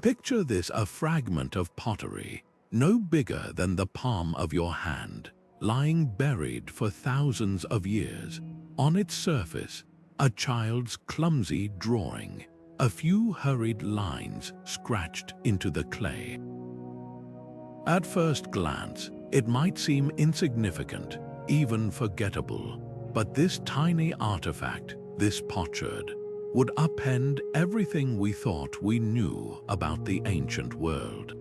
Picture this: a fragment of pottery, no bigger than the palm of your hand, lying buried for thousands of years. On its surface, a child's clumsy drawing, a few hurried lines scratched into the clay. At first glance, it might seem insignificant, even forgettable, but this tiny artifact, this potsherd, would upend everything we thought we knew about the ancient world.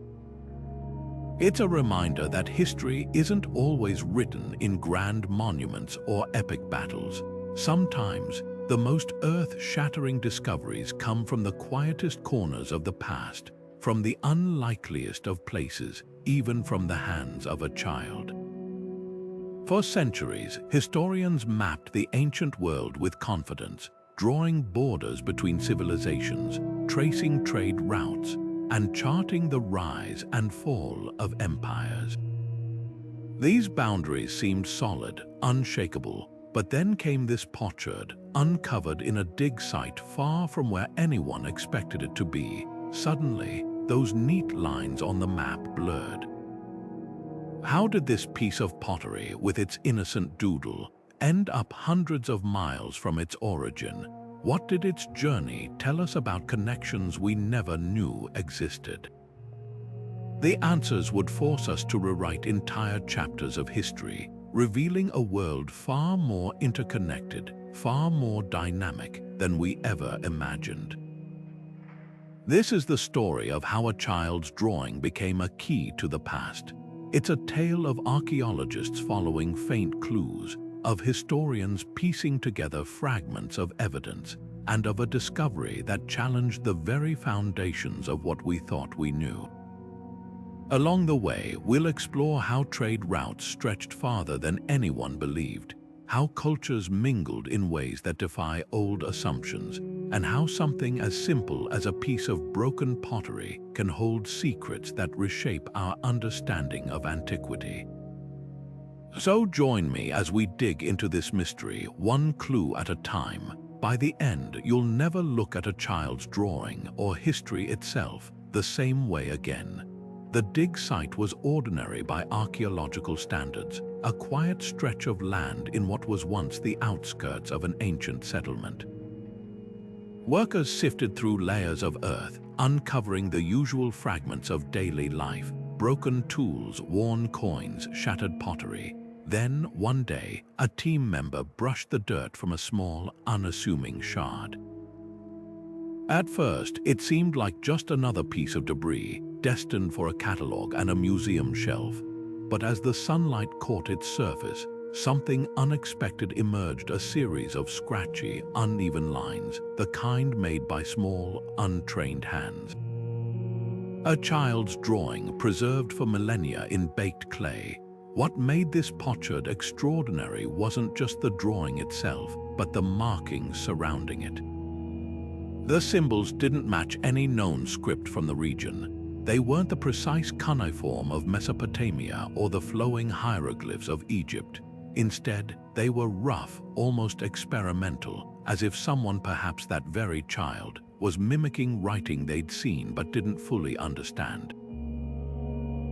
It's a reminder that history isn't always written in grand monuments or epic battles. Sometimes, the most earth-shattering discoveries come from the quietest corners of the past, from the unlikeliest of places, even from the hands of a child. For centuries, historians mapped the ancient world with confidence, drawing borders between civilizations, tracing trade routes, and charting the rise and fall of empires. These boundaries seemed solid, unshakable, but then came this potsherd, uncovered in a dig site far from where anyone expected it to be. Suddenly, those neat lines on the map blurred. How did this piece of pottery, with its innocent doodle, end up hundreds of miles from its origin? What did its journey tell us about connections we never knew existed? The answers would force us to rewrite entire chapters of history, revealing a world far more interconnected, far more dynamic than we ever imagined. This is the story of how a child's drawing became a key to the past. It's a tale of archaeologists following faint clues, of historians piecing together fragments of evidence, and of a discovery that challenged the very foundations of what we thought we knew. Along the way, we'll explore how trade routes stretched farther than anyone believed, how cultures mingled in ways that defy old assumptions, and how something as simple as a piece of broken pottery can hold secrets that reshape our understanding of antiquity. So join me as we dig into this mystery, one clue at a time. By the end, you'll never look at a child's drawing or history itself the same way again. The dig site was ordinary by archaeological standards, a quiet stretch of land in what was once the outskirts of an ancient settlement. Workers sifted through layers of earth, uncovering the usual fragments of daily life: broken tools, worn coins, shattered pottery. Then, one day, a team member brushed the dirt from a small, unassuming shard. At first, it seemed like just another piece of debris, destined for a catalogue and a museum shelf. But as the sunlight caught its surface, something unexpected emerged: a series of scratchy, uneven lines, the kind made by small, untrained hands. A child's drawing, preserved for millennia in baked clay. What made this potsherd extraordinary wasn't just the drawing itself, but the markings surrounding it. The symbols didn't match any known script from the region. They weren't the precise cuneiform of Mesopotamia or the flowing hieroglyphs of Egypt. Instead, they were rough, almost experimental, as if someone, perhaps that very child, was mimicking writing they'd seen but didn't fully understand.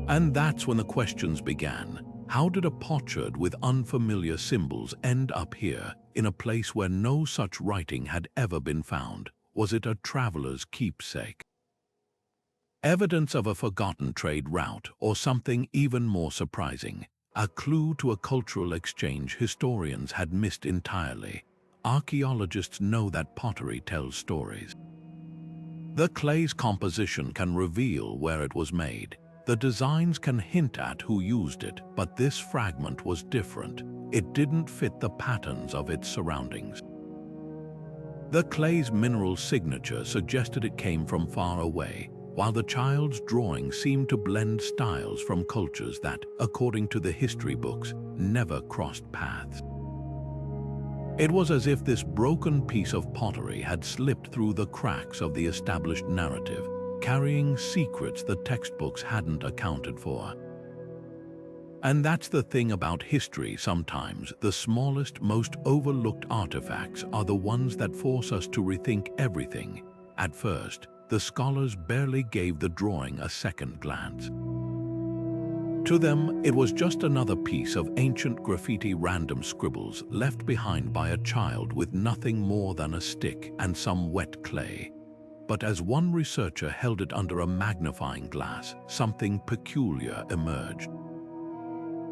And that's when the questions began. How did a potsherd with unfamiliar symbols end up here, in a place where no such writing had ever been found? Was it a traveler's keepsake? Evidence of a forgotten trade route, or something even more surprising, a clue to a cultural exchange historians had missed entirely? Archaeologists know that pottery tells stories. The clay's composition can reveal where it was made. The designs can hint at who used it, but this fragment was different. It didn't fit the patterns of its surroundings. The clay's mineral signature suggested it came from far away, while the child's drawing seemed to blend styles from cultures that, according to the history books, never crossed paths. It was as if this broken piece of pottery had slipped through the cracks of the established narrative, carrying secrets the textbooks hadn't accounted for. And that's the thing about history sometimes. The smallest, most overlooked artifacts are the ones that force us to rethink everything. At first, the scholars barely gave the drawing a second glance. To them, it was just another piece of ancient graffiti random scribbles left behind by a child with nothing more than a stick and some wet clay. But as one researcher held it under a magnifying glass, something peculiar emerged.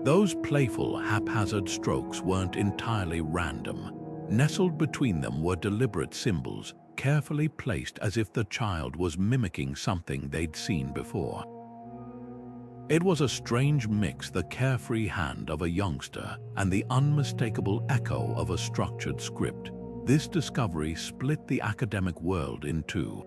Those playful, haphazard strokes weren't entirely random. Nestled between them were deliberate symbols, carefully placed as if the child was mimicking something they'd seen before. It was a strange mix, the carefree hand of a youngster and the unmistakable echo of a structured script. This discovery split the academic world in two.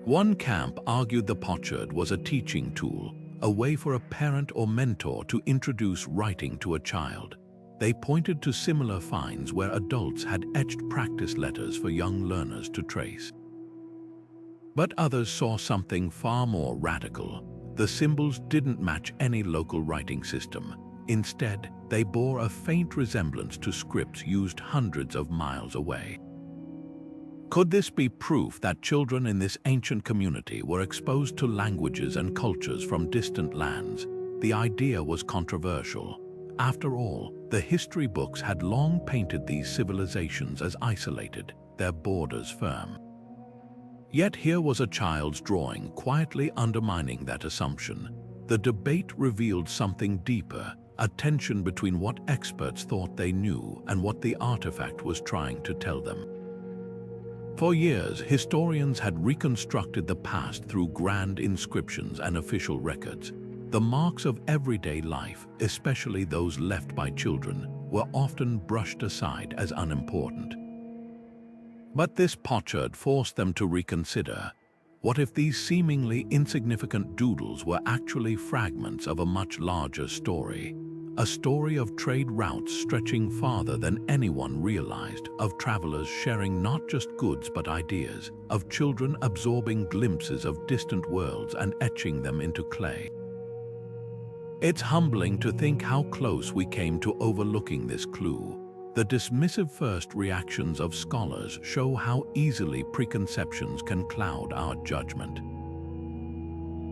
One camp argued the potsherd was a teaching tool, a way for a parent or mentor to introduce writing to a child. They pointed to similar finds where adults had etched practice letters for young learners to trace. But others saw something far more radical. The symbols didn't match any local writing system. Instead, they bore a faint resemblance to scripts used hundreds of miles away. Could this be proof that children in this ancient community were exposed to languages and cultures from distant lands? The idea was controversial. After all, the history books had long painted these civilizations as isolated, their borders firm. Yet here was a child's drawing quietly undermining that assumption. The debate revealed something deeper, a tension between what experts thought they knew and what the artifact was trying to tell them. For years, historians had reconstructed the past through grand inscriptions and official records. The marks of everyday life, especially those left by children, were often brushed aside as unimportant. But this potsherd forced them to reconsider. What if these seemingly insignificant doodles were actually fragments of a much larger story? A story of trade routes stretching farther than anyone realized, of travelers sharing not just goods but ideas, of children absorbing glimpses of distant worlds and etching them into clay. It's humbling to think how close we came to overlooking this clue. The dismissive first reactions of scholars show how easily preconceptions can cloud our judgment.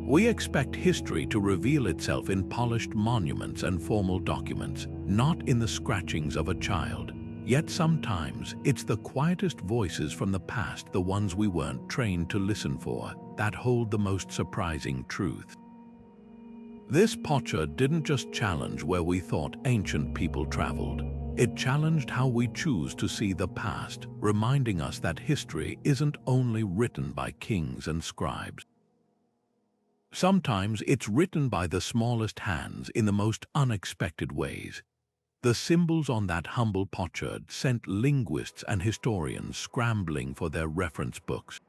We expect history to reveal itself in polished monuments and formal documents, not in the scratchings of a child. Yet sometimes, it's the quietest voices from the past, the ones we weren't trained to listen for, that hold the most surprising truth. This potsherd didn't just challenge where we thought ancient people traveled. It challenged how we choose to see the past, reminding us that history isn't only written by kings and scribes. Sometimes it's written by the smallest hands in the most unexpected ways. The symbols on that humble potsherd sent linguists and historians scrambling for their reference books.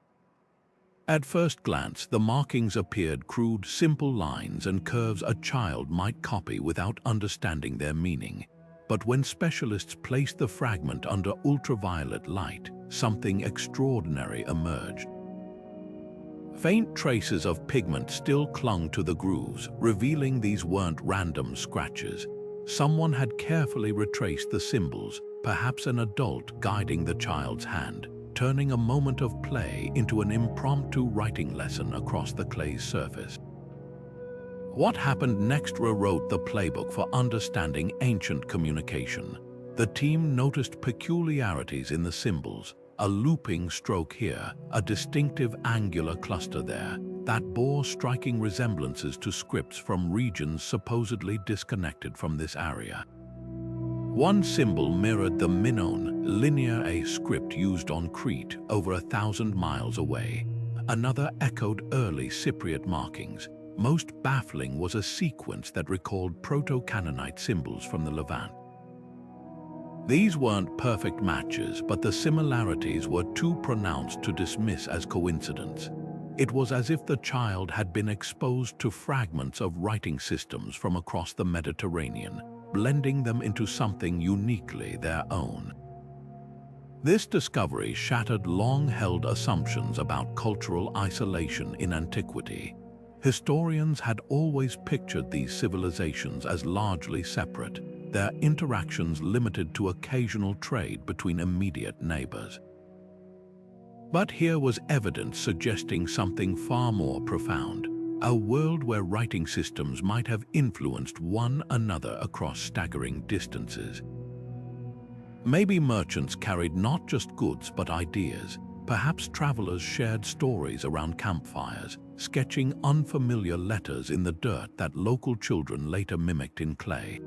At first glance, the markings appeared crude, simple lines and curves a child might copy without understanding their meaning. But when specialists placed the fragment under ultraviolet light, something extraordinary emerged. Faint traces of pigment still clung to the grooves, revealing these weren't random scratches. Someone had carefully retraced the symbols, perhaps an adult guiding the child's hand, turning a moment of play into an impromptu writing lesson across the clay's surface. What happened next rewrote the playbook for understanding ancient communication. The team noticed peculiarities in the symbols, a looping stroke here, a distinctive angular cluster there, that bore striking resemblances to scripts from regions supposedly disconnected from this area. One symbol mirrored the Minoan, linear A script used on Crete over 1,000 miles away. Another echoed early Cypriot markings. Most baffling was a sequence that recalled Proto-Canaanite symbols from the Levant. These weren't perfect matches, but the similarities were too pronounced to dismiss as coincidence. It was as if the child had been exposed to fragments of writing systems from across the Mediterranean, blending them into something uniquely their own. This discovery shattered long-held assumptions about cultural isolation in antiquity. Historians had always pictured these civilizations as largely separate, their interactions limited to occasional trade between immediate neighbors. But here was evidence suggesting something far more profound, a world where writing systems might have influenced one another across staggering distances. Maybe merchants carried not just goods but ideas. Perhaps travelers shared stories around campfires, sketching unfamiliar letters in the dirt that local children later mimicked in clay.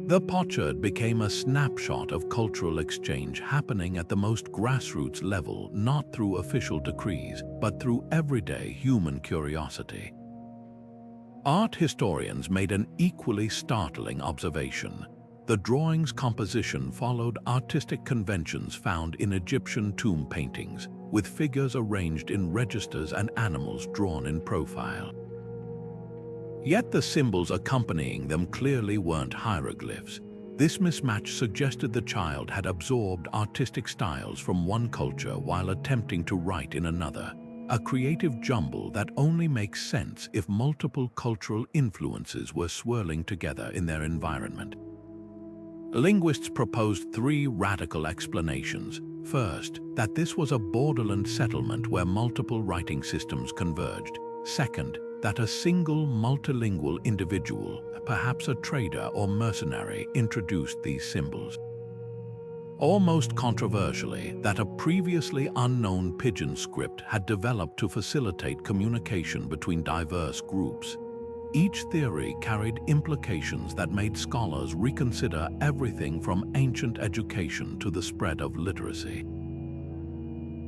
The potsherd became a snapshot of cultural exchange happening at the most grassroots level, not through official decrees, but through everyday human curiosity. Art historians made an equally startling observation. The drawing's composition followed artistic conventions found in Egyptian tomb paintings, with figures arranged in registers and animals drawn in profile. Yet the symbols accompanying them clearly weren't hieroglyphs. This mismatch suggested the child had absorbed artistic styles from one culture while attempting to write in another, a creative jumble that only makes sense if multiple cultural influences were swirling together in their environment. Linguists proposed three radical explanations. First, that this was a borderland settlement where multiple writing systems converged. Second, that a single multilingual individual, perhaps a trader or mercenary, introduced these symbols. Almost controversially, that a previously unknown pidgin script had developed to facilitate communication between diverse groups. Each theory carried implications that made scholars reconsider everything from ancient education to the spread of literacy.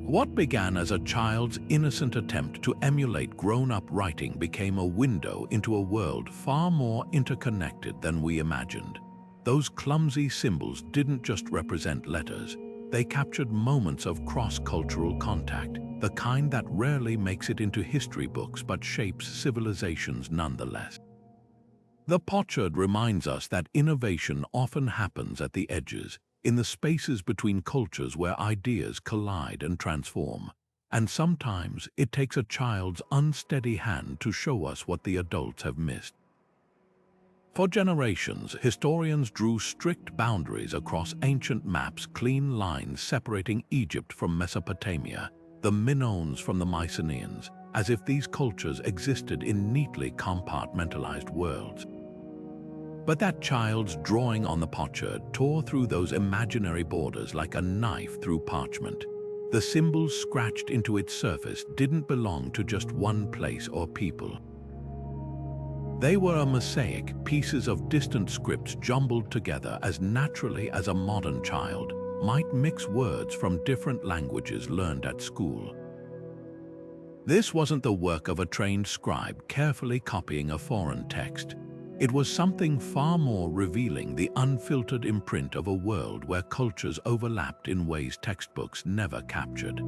What began as a child's innocent attempt to emulate grown-up writing became a window into a world far more interconnected than we imagined. Those clumsy symbols didn't just represent letters. They captured moments of cross-cultural contact, the kind that rarely makes it into history books but shapes civilizations nonetheless. The potsherd reminds us that innovation often happens at the edges, in the spaces between cultures where ideas collide and transform. And sometimes it takes a child's unsteady hand to show us what the adults have missed. For generations, historians drew strict boundaries across ancient maps, clean lines separating Egypt from Mesopotamia, the Minoans from the Mycenaeans, as if these cultures existed in neatly compartmentalized worlds. But that child's drawing on the potsherd tore through those imaginary borders like a knife through parchment. The symbols scratched into its surface didn't belong to just one place or people. They were a mosaic, pieces of distant scripts jumbled together as naturally as a modern child might mix words from different languages learned at school. This wasn't the work of a trained scribe carefully copying a foreign text. It was something far more revealing, the unfiltered imprint of a world where cultures overlapped in ways textbooks never captured.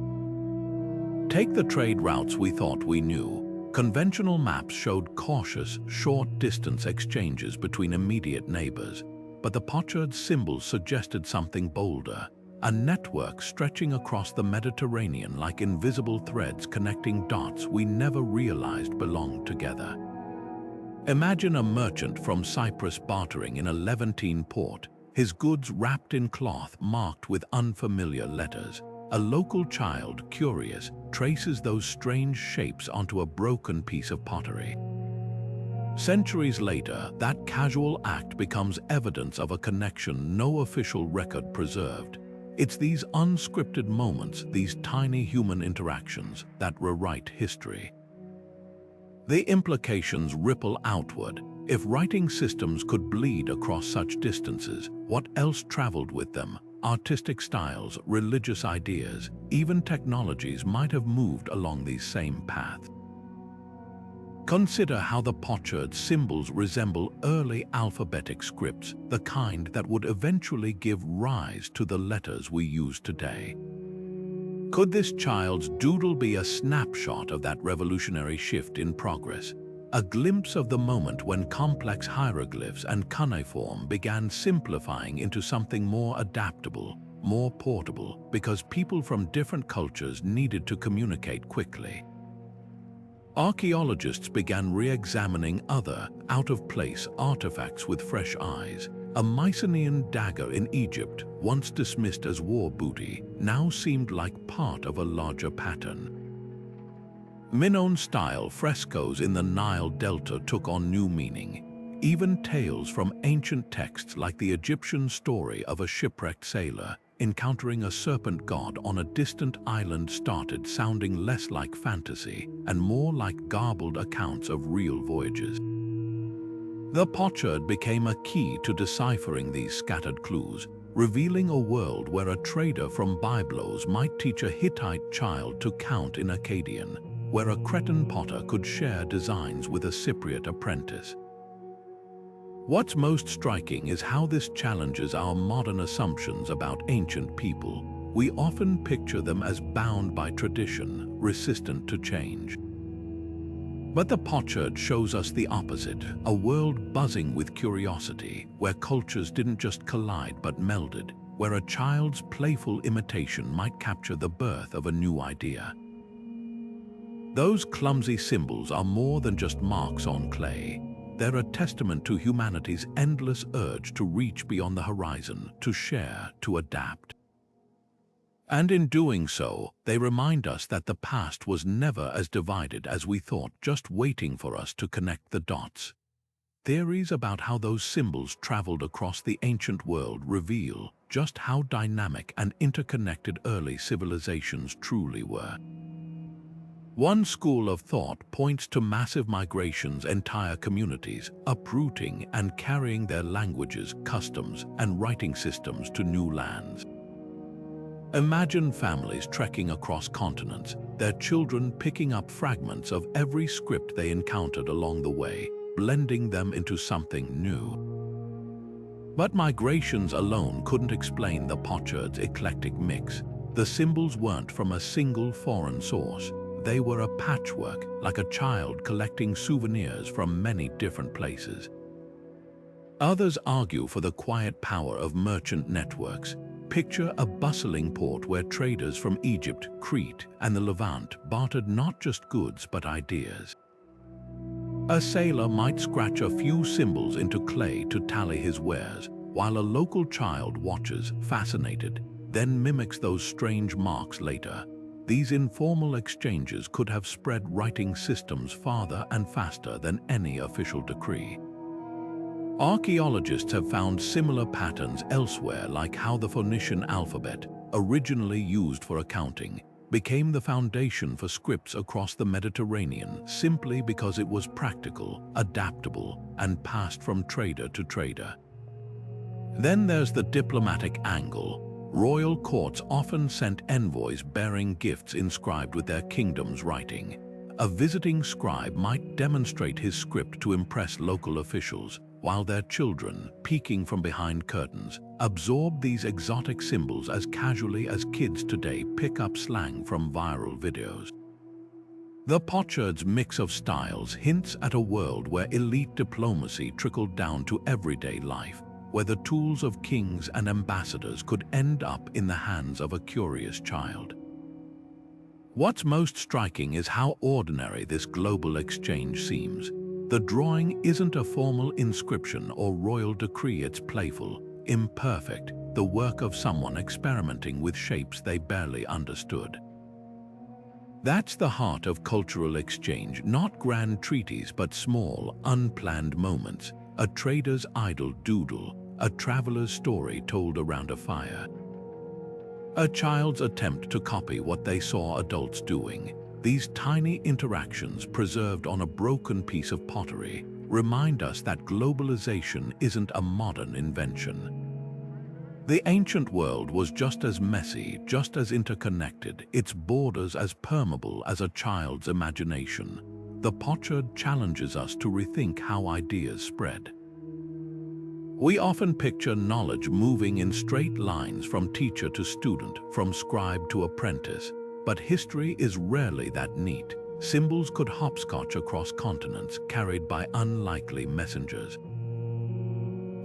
Take the trade routes we thought we knew. Conventional maps showed cautious, short-distance exchanges between immediate neighbors, but the potsherd symbols suggested something bolder, a network stretching across the Mediterranean like invisible threads connecting dots we never realized belonged together. Imagine a merchant from Cyprus bartering in a Levantine port, his goods wrapped in cloth marked with unfamiliar letters. A local child, curious, traces those strange shapes onto a broken piece of pottery. Centuries later, that casual act becomes evidence of a connection no official record preserved. It's these unscripted moments, these tiny human interactions, that rewrite history. The implications ripple outward. If writing systems could bleed across such distances, what else traveled with them? Artistic styles, religious ideas, even technologies might have moved along these same paths. Consider how the potsherd symbols resemble early alphabetic scripts, the kind that would eventually give rise to the letters we use today. Could this child's doodle be a snapshot of that revolutionary shift in progress? A glimpse of the moment when complex hieroglyphs and cuneiform began simplifying into something more adaptable, more portable, because people from different cultures needed to communicate quickly. Archaeologists began re-examining other, out-of-place artifacts with fresh eyes. A Mycenaean dagger in Egypt, once dismissed as war booty, now seemed like part of a larger pattern. Minoan-style frescoes in the Nile Delta took on new meaning. Even tales from ancient texts like the Egyptian story of a shipwrecked sailor encountering a serpent god on a distant island started sounding less like fantasy and more like garbled accounts of real voyages. The potsherd became a key to deciphering these scattered clues, revealing a world where a trader from Byblos might teach a Hittite child to count in Akkadian, where a Cretan potter could share designs with a Cypriot apprentice. What's most striking is how this challenges our modern assumptions about ancient people. We often picture them as bound by tradition, resistant to change. But the potsherd shows us the opposite, a world buzzing with curiosity, where cultures didn't just collide but melded, where a child's playful imitation might capture the birth of a new idea. Those clumsy symbols are more than just marks on clay. They're a testament to humanity's endless urge to reach beyond the horizon, to share, to adapt. And in doing so, they remind us that the past was never as divided as we thought, just waiting for us to connect the dots. Theories about how those symbols traveled across the ancient world reveal just how dynamic and interconnected early civilizations truly were. One school of thought points to massive migrations, entire communities uprooting and carrying their languages, customs, and writing systems to new lands. Imagine families trekking across continents, their children picking up fragments of every script they encountered along the way, blending them into something new. But migrations alone couldn't explain the potsherd's eclectic mix. The symbols weren't from a single foreign source. They were a patchwork, like a child collecting souvenirs from many different places. Others argue for the quiet power of merchant networks. Picture a bustling port where traders from Egypt, Crete, and the Levant bartered not just goods but ideas. A sailor might scratch a few symbols into clay to tally his wares, while a local child watches, fascinated, then mimics those strange marks later. These informal exchanges could have spread writing systems farther and faster than any official decree. Archaeologists have found similar patterns elsewhere, like how the Phoenician alphabet, originally used for accounting, became the foundation for scripts across the Mediterranean simply because it was practical, adaptable, and passed from trader to trader. Then there's the diplomatic angle. Royal courts often sent envoys bearing gifts inscribed with their kingdom's writing. A visiting scribe might demonstrate his script to impress local officials, while their children, peeking from behind curtains, absorb these exotic symbols as casually as kids today pick up slang from viral videos. The potsherd's mix of styles hints at a world where elite diplomacy trickled down to everyday life, where the tools of kings and ambassadors could end up in the hands of a curious child. What's most striking is how ordinary this global exchange seems. The drawing isn't a formal inscription or royal decree, it's playful, imperfect, the work of someone experimenting with shapes they barely understood. That's the heart of cultural exchange, not grand treaties but small, unplanned moments. A trader's idle doodle, a traveler's story told around a fire. A child's attempt to copy what they saw adults doing. These tiny interactions preserved on a broken piece of pottery remind us that globalization isn't a modern invention. The ancient world was just as messy, just as interconnected, its borders as permeable as a child's imagination. The potsherd challenges us to rethink how ideas spread. We often picture knowledge moving in straight lines from teacher to student, from scribe to apprentice, but history is rarely that neat. Symbols could hopscotch across continents, carried by unlikely messengers.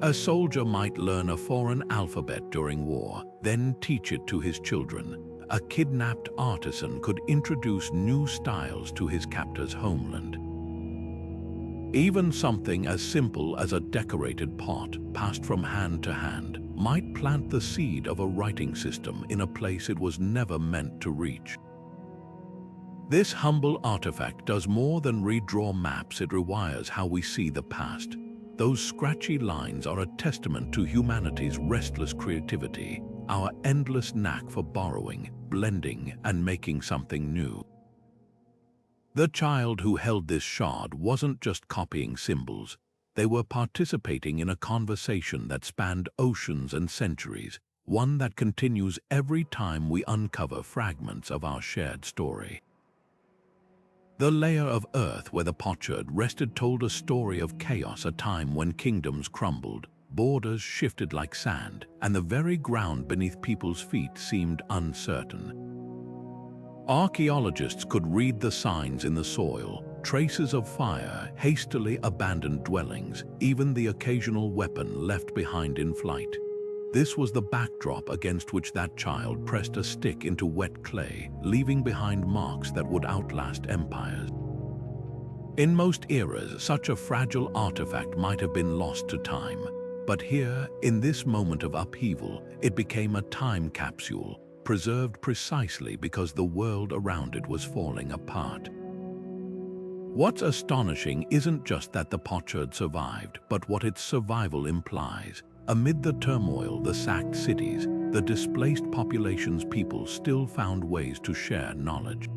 A soldier might learn a foreign alphabet during war, then teach it to his children. A kidnapped artisan could introduce new styles to his captor's homeland. Even something as simple as a decorated pot passed from hand to hand might plant the seed of a writing system in a place it was never meant to reach. This humble artifact does more than redraw maps, it rewires how we see the past. Those scratchy lines are a testament to humanity's restless creativity, our endless knack for borrowing, blending, and making something new. The child who held this shard wasn't just copying symbols. They were participating in a conversation that spanned oceans and centuries, one that continues every time we uncover fragments of our shared story. The layer of earth where the potsherd rested told a story of chaos, a time when kingdoms crumbled, borders shifted like sand, and the very ground beneath people's feet seemed uncertain. Archaeologists could read the signs in the soil, traces of fire, hastily abandoned dwellings, even the occasional weapon left behind in flight. This was the backdrop against which that child pressed a stick into wet clay, leaving behind marks that would outlast empires. In most eras, such a fragile artifact might have been lost to time. But here, in this moment of upheaval, it became a time capsule, preserved precisely because the world around it was falling apart. What's astonishing isn't just that the potsherd survived, but what its survival implies. Amid the turmoil, the sacked cities, the displaced populations, people still found ways to share knowledge.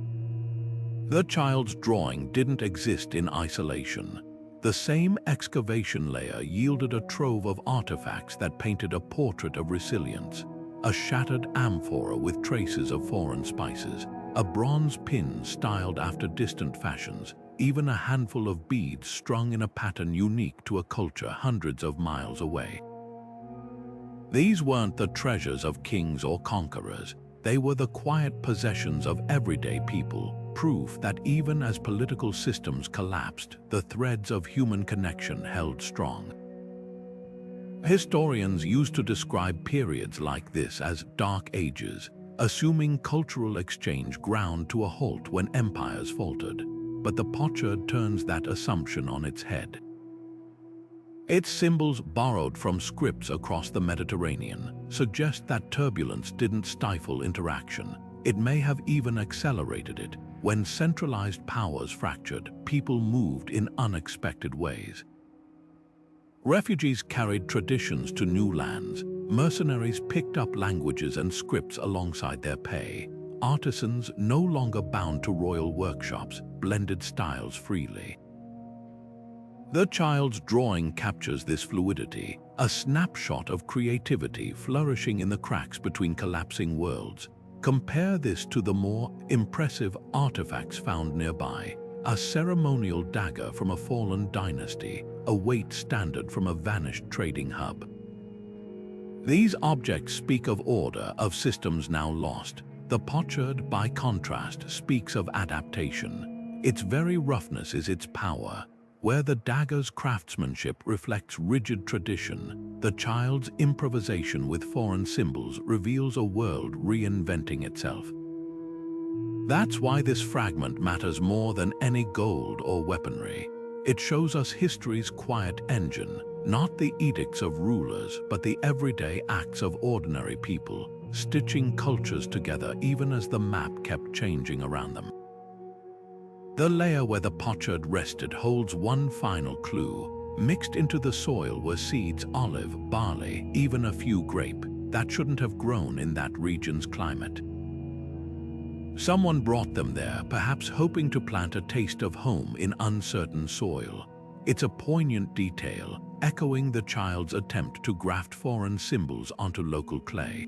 The child's drawing didn't exist in isolation. The same excavation layer yielded a trove of artifacts that painted a portrait of resilience. A shattered amphora with traces of foreign spices, a bronze pin styled after distant fashions, even a handful of beads strung in a pattern unique to a culture hundreds of miles away. These weren't the treasures of kings or conquerors. They were the quiet possessions of everyday people, proof that even as political systems collapsed, the threads of human connection held strong. Historians used to describe periods like this as dark ages, assuming cultural exchange ground to a halt when empires faltered. But the potsherd turns that assumption on its head. Its symbols, borrowed from scripts across the Mediterranean, suggest that turbulence didn't stifle interaction. It may have even accelerated it. When centralized powers fractured, people moved in unexpected ways. Refugees carried traditions to new lands. Mercenaries picked up languages and scripts alongside their pay. Artisans, no longer bound to royal workshops, blended styles freely. The child's drawing captures this fluidity, a snapshot of creativity flourishing in the cracks between collapsing worlds. Compare this to the more impressive artifacts found nearby. A ceremonial dagger from a fallen dynasty, a weight standard from a vanished trading hub. These objects speak of order, of systems now lost. The potsherd, by contrast, speaks of adaptation. Its very roughness is its power. Where the dagger's craftsmanship reflects rigid tradition, the child's improvisation with foreign symbols reveals a world reinventing itself. That's why this fragment matters more than any gold or weaponry. It shows us history's quiet engine, not the edicts of rulers, but the everyday acts of ordinary people, stitching cultures together even as the map kept changing around them. The layer where the potsherd rested holds one final clue. Mixed into the soil were seeds, olive, barley, even a few grape, that shouldn't have grown in that region's climate. Someone brought them there, perhaps hoping to plant a taste of home in uncertain soil. It's a poignant detail, echoing the child's attempt to graft foreign symbols onto local clay.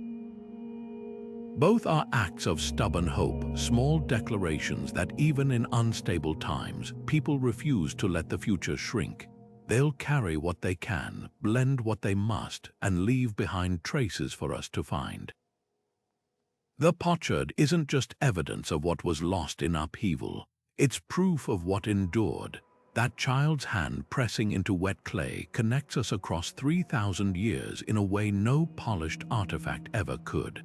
Both are acts of stubborn hope, small declarations that even in unstable times, people refuse to let the future shrink. They'll carry what they can, blend what they must, and leave behind traces for us to find. The potsherd isn't just evidence of what was lost in upheaval. It's proof of what endured. That child's hand pressing into wet clay connects us across 3,000 years in a way no polished artifact ever could.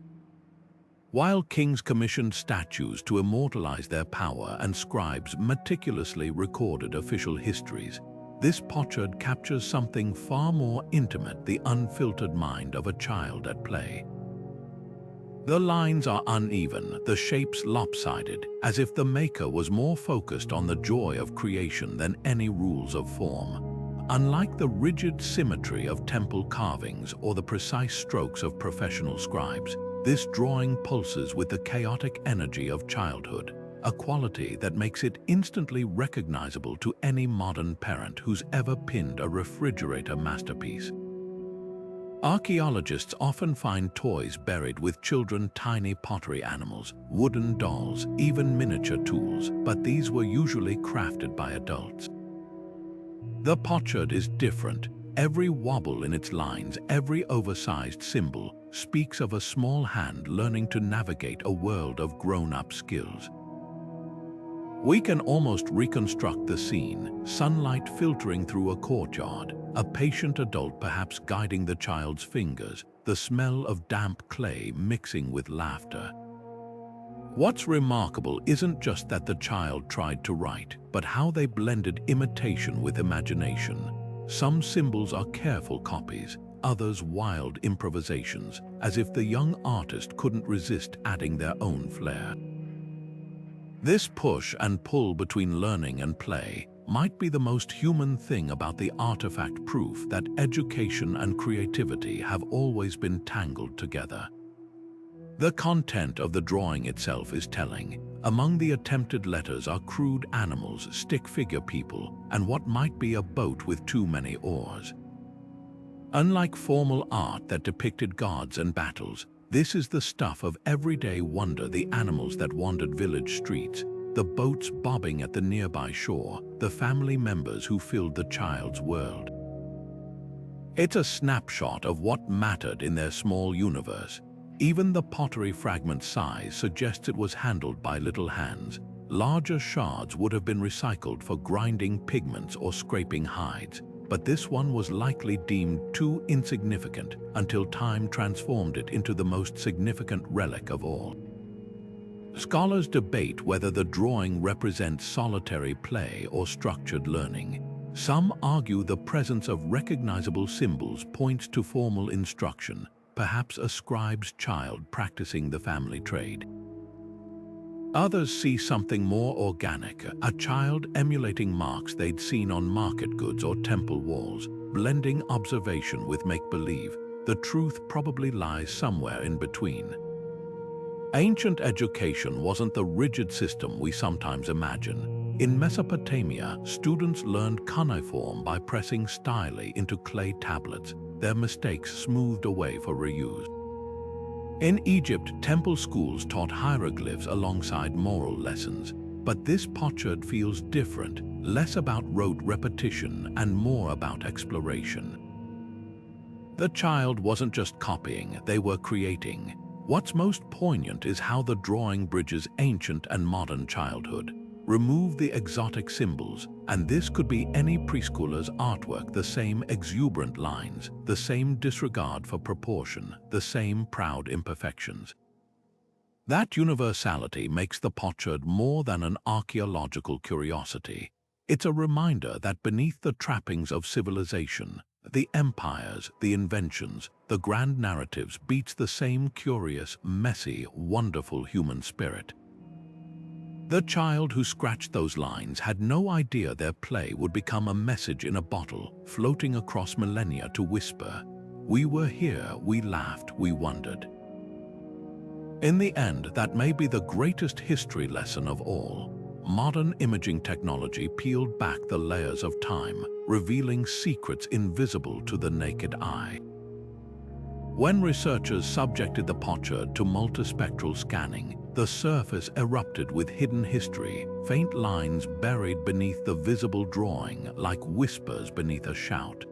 While kings commissioned statues to immortalize their power and scribes meticulously recorded official histories, this potsherd captures something far more intimate, the unfiltered mind of a child at play. The lines are uneven, the shapes lopsided, as if the maker was more focused on the joy of creation than any rules of form. Unlike the rigid symmetry of temple carvings or the precise strokes of professional scribes, this drawing pulses with the chaotic energy of childhood, a quality that makes it instantly recognizable to any modern parent who's ever pinned a refrigerator masterpiece. Archaeologists often find toys buried with children's tiny pottery animals, wooden dolls, even miniature tools, but these were usually crafted by adults. The potsherd is different. Every wobble in its lines, every oversized symbol, speaks of a small hand learning to navigate a world of grown-up skills. We can almost reconstruct the scene, sunlight filtering through a courtyard, a patient adult perhaps guiding the child's fingers, the smell of damp clay mixing with laughter. What's remarkable isn't just that the child tried to write, but how they blended imitation with imagination. Some symbols are careful copies, others wild improvisations, as if the young artist couldn't resist adding their own flair. This push and pull between learning and play might be the most human thing about the artifact, proof that education and creativity have always been tangled together. The content of the drawing itself is telling. Among the attempted letters are crude animals, stick figure people, and what might be a boat with too many oars. Unlike formal art that depicted gods and battles, this is the stuff of everyday wonder, the animals that wandered village streets, the boats bobbing at the nearby shore, the family members who filled the child's world. It's a snapshot of what mattered in their small universe. Even the pottery fragment size suggests it was handled by little hands. Larger shards would have been recycled for grinding pigments or scraping hides, but this one was likely deemed too insignificant until time transformed it into the most significant relic of all. Scholars debate whether the drawing represents solitary play or structured learning. Some argue the presence of recognizable symbols points to formal instruction, perhaps a scribe's child practicing the family trade. Others see something more organic, a child emulating marks they'd seen on market goods or temple walls, blending observation with make-believe. The truth probably lies somewhere in between. Ancient education wasn't the rigid system we sometimes imagine. In Mesopotamia, students learned cuneiform by pressing style into clay tablets, their mistakes smoothed away for reuse. In Egypt, temple schools taught hieroglyphs alongside moral lessons, but this potsherd feels different, less about rote repetition and more about exploration. The child wasn't just copying, they were creating. What's most poignant is how the drawing bridges ancient and modern childhood. Remove the exotic symbols, and this could be any preschooler's artwork, the same exuberant lines, the same disregard for proportion, the same proud imperfections. That universality makes the potsherd more than an archaeological curiosity. It's a reminder that beneath the trappings of civilization, the empires, the inventions, the grand narratives beats the same curious, messy, wonderful human spirit. The child who scratched those lines had no idea their play would become a message in a bottle, floating across millennia to whisper, "We were here, we laughed, we wondered." In the end, that may be the greatest history lesson of all. Modern imaging technology peeled back the layers of time, revealing secrets invisible to the naked eye. When researchers subjected the potsherd to multispectral scanning, the surface erupted with hidden history, faint lines buried beneath the visible drawing like whispers beneath a shout.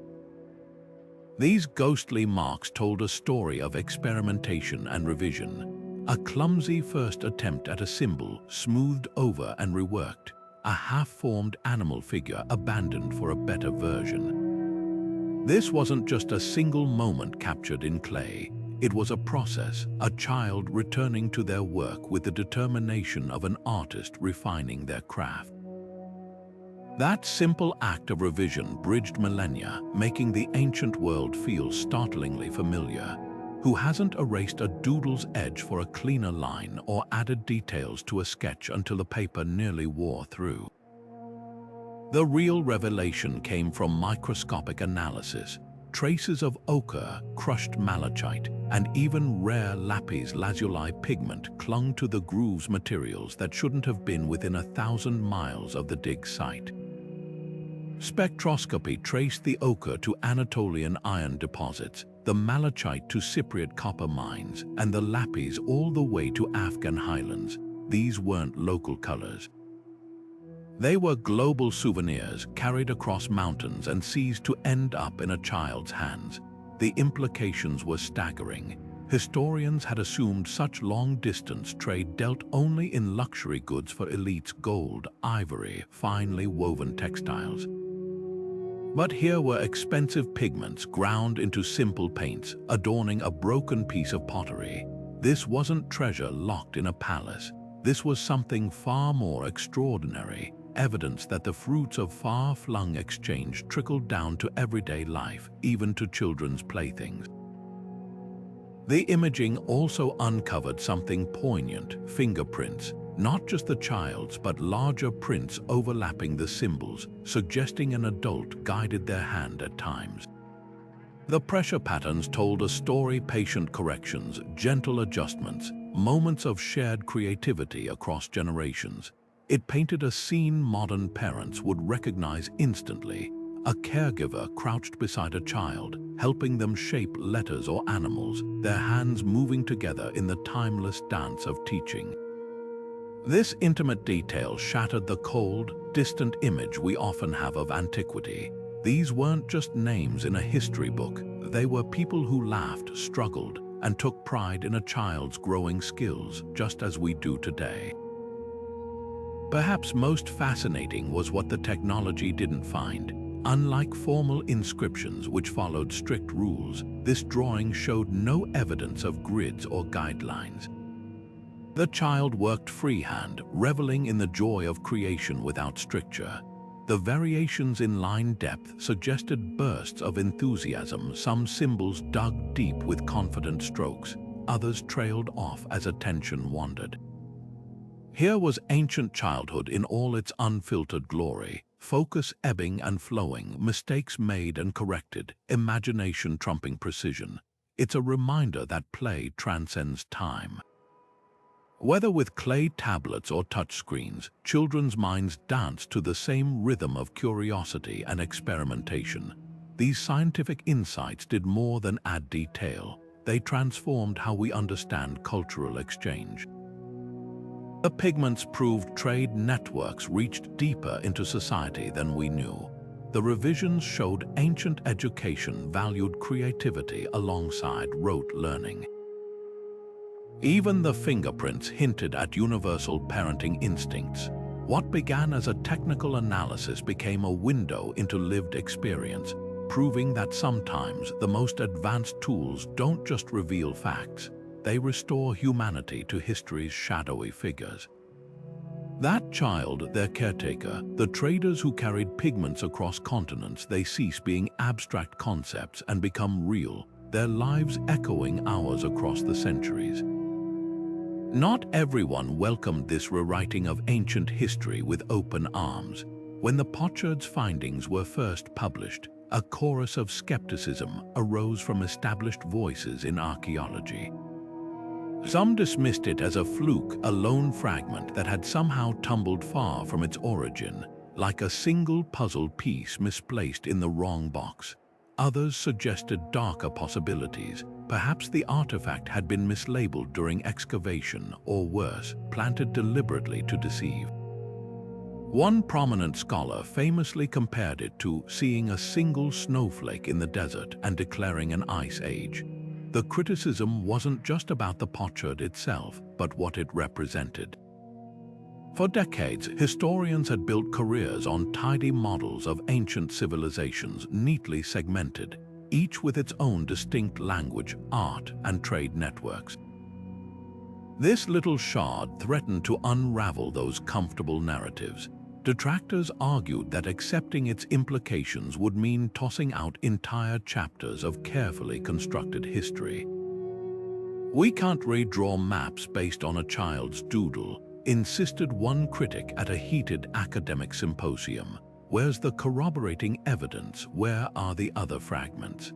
These ghostly marks told a story of experimentation and revision. A clumsy first attempt at a symbol, smoothed over and reworked. A half-formed animal figure abandoned for a better version. This wasn't just a single moment captured in clay. It was a process, a child returning to their work with the determination of an artist refining their craft. That simple act of revision bridged millennia, making the ancient world feel startlingly familiar. Who hasn't erased a doodle's edge for a cleaner line or added details to a sketch until the paper nearly wore through? The real revelation came from microscopic analysis. Traces of ochre, crushed malachite, and even rare lapis lazuli pigment clung to the groove's materials that shouldn't have been within 1,000 miles of the dig site. Spectroscopy traced the ochre to Anatolian iron deposits, the malachite to Cypriot copper mines, and the lapis all the way to Afghan highlands. These weren't local colors. They were global souvenirs carried across mountains and seas to end up in a child's hands. The implications were staggering. Historians had assumed such long-distance trade dealt only in luxury goods for elites: gold, ivory, finely woven textiles. But here were expensive pigments ground into simple paints, adorning a broken piece of pottery. This wasn't treasure locked in a palace. This was something far more extraordinary, evidence that the fruits of far-flung exchange trickled down to everyday life, even to children's playthings. The imaging also uncovered something poignant: fingerprints. Not just the child's, but larger prints overlapping the symbols, suggesting an adult guided their hand at times. The pressure patterns told a story: patient corrections, gentle adjustments, moments of shared creativity across generations. It painted a scene modern parents would recognize instantly: a caregiver crouched beside a child, helping them shape letters or animals, their hands moving together in the timeless dance of teaching. This intimate detail shattered the cold, distant image we often have of antiquity. These weren't just names in a history book. They were people who laughed, struggled, and took pride in a child's growing skills, just as we do today. Perhaps most fascinating was what the technology didn't find. Unlike formal inscriptions which followed strict rules, this drawing showed no evidence of grids or guidelines. The child worked freehand, reveling in the joy of creation without stricture. The variations in line depth suggested bursts of enthusiasm. Some symbols dug deep with confident strokes, others trailed off as attention wandered. Here was ancient childhood in all its unfiltered glory, focus ebbing and flowing, mistakes made and corrected, imagination trumping precision. It's a reminder that play transcends time. Whether with clay tablets or touchscreens, children's minds danced to the same rhythm of curiosity and experimentation. These scientific insights did more than add detail. They transformed how we understand cultural exchange. The pigments proved trade networks reached deeper into society than we knew. The revisions showed ancient education valued creativity alongside rote learning. Even the fingerprints hinted at universal parenting instincts. What began as a technical analysis became a window into lived experience, proving that sometimes the most advanced tools don't just reveal facts, they restore humanity to history's shadowy figures. That child, their caretaker, the traders who carried pigments across continents, they cease being abstract concepts and become real, their lives echoing ours across the centuries. Not everyone welcomed this rewriting of ancient history with open arms. When the Pochard's findings were first published, a chorus of skepticism arose from established voices in archaeology. Some dismissed it as a fluke, a lone fragment that had somehow tumbled far from its origin, like a single puzzle piece misplaced in the wrong box. Others suggested darker possibilities. Perhaps the artifact had been mislabeled during excavation, or worse, planted deliberately to deceive. One prominent scholar famously compared it to seeing a single snowflake in the desert and declaring an ice age. The criticism wasn't just about the potsherd itself, but what it represented. For decades, historians had built careers on tidy models of ancient civilizations, neatly segmented, each with its own distinct language, art, and trade networks. This little shard threatened to unravel those comfortable narratives. Detractors argued that accepting its implications would mean tossing out entire chapters of carefully constructed history. "We can't redraw maps based on a child's doodle," insisted one critic at a heated academic symposium. "Where's the corroborating evidence? Where are the other fragments?"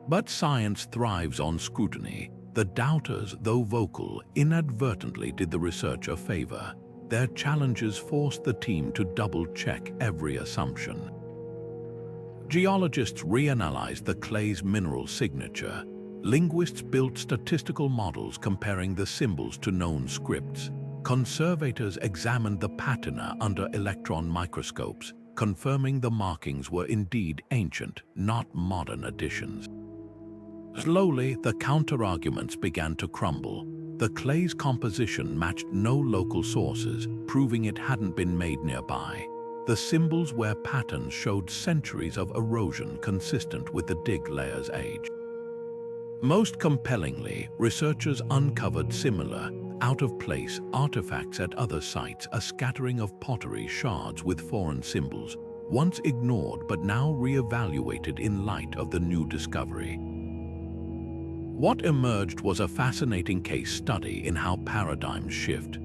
But science thrives on scrutiny. The doubters, though vocal, inadvertently did the research a favor. Their challenges forced the team to double-check every assumption. Geologists reanalyzed the clay's mineral signature. Linguists built statistical models comparing the symbols to known scripts. Conservators examined the patina under electron microscopes, confirming the markings were indeed ancient, not modern additions. Slowly, the counter-arguments began to crumble. The clay's composition matched no local sources, proving it hadn't been made nearby. The symbols where patterns showed centuries of erosion consistent with the dig layer's age. Most compellingly, researchers uncovered similar, out-of-place artifacts at other sites, a scattering of pottery shards with foreign symbols, once ignored but now re-evaluated in light of the new discovery. What emerged was a fascinating case study in how paradigms shift.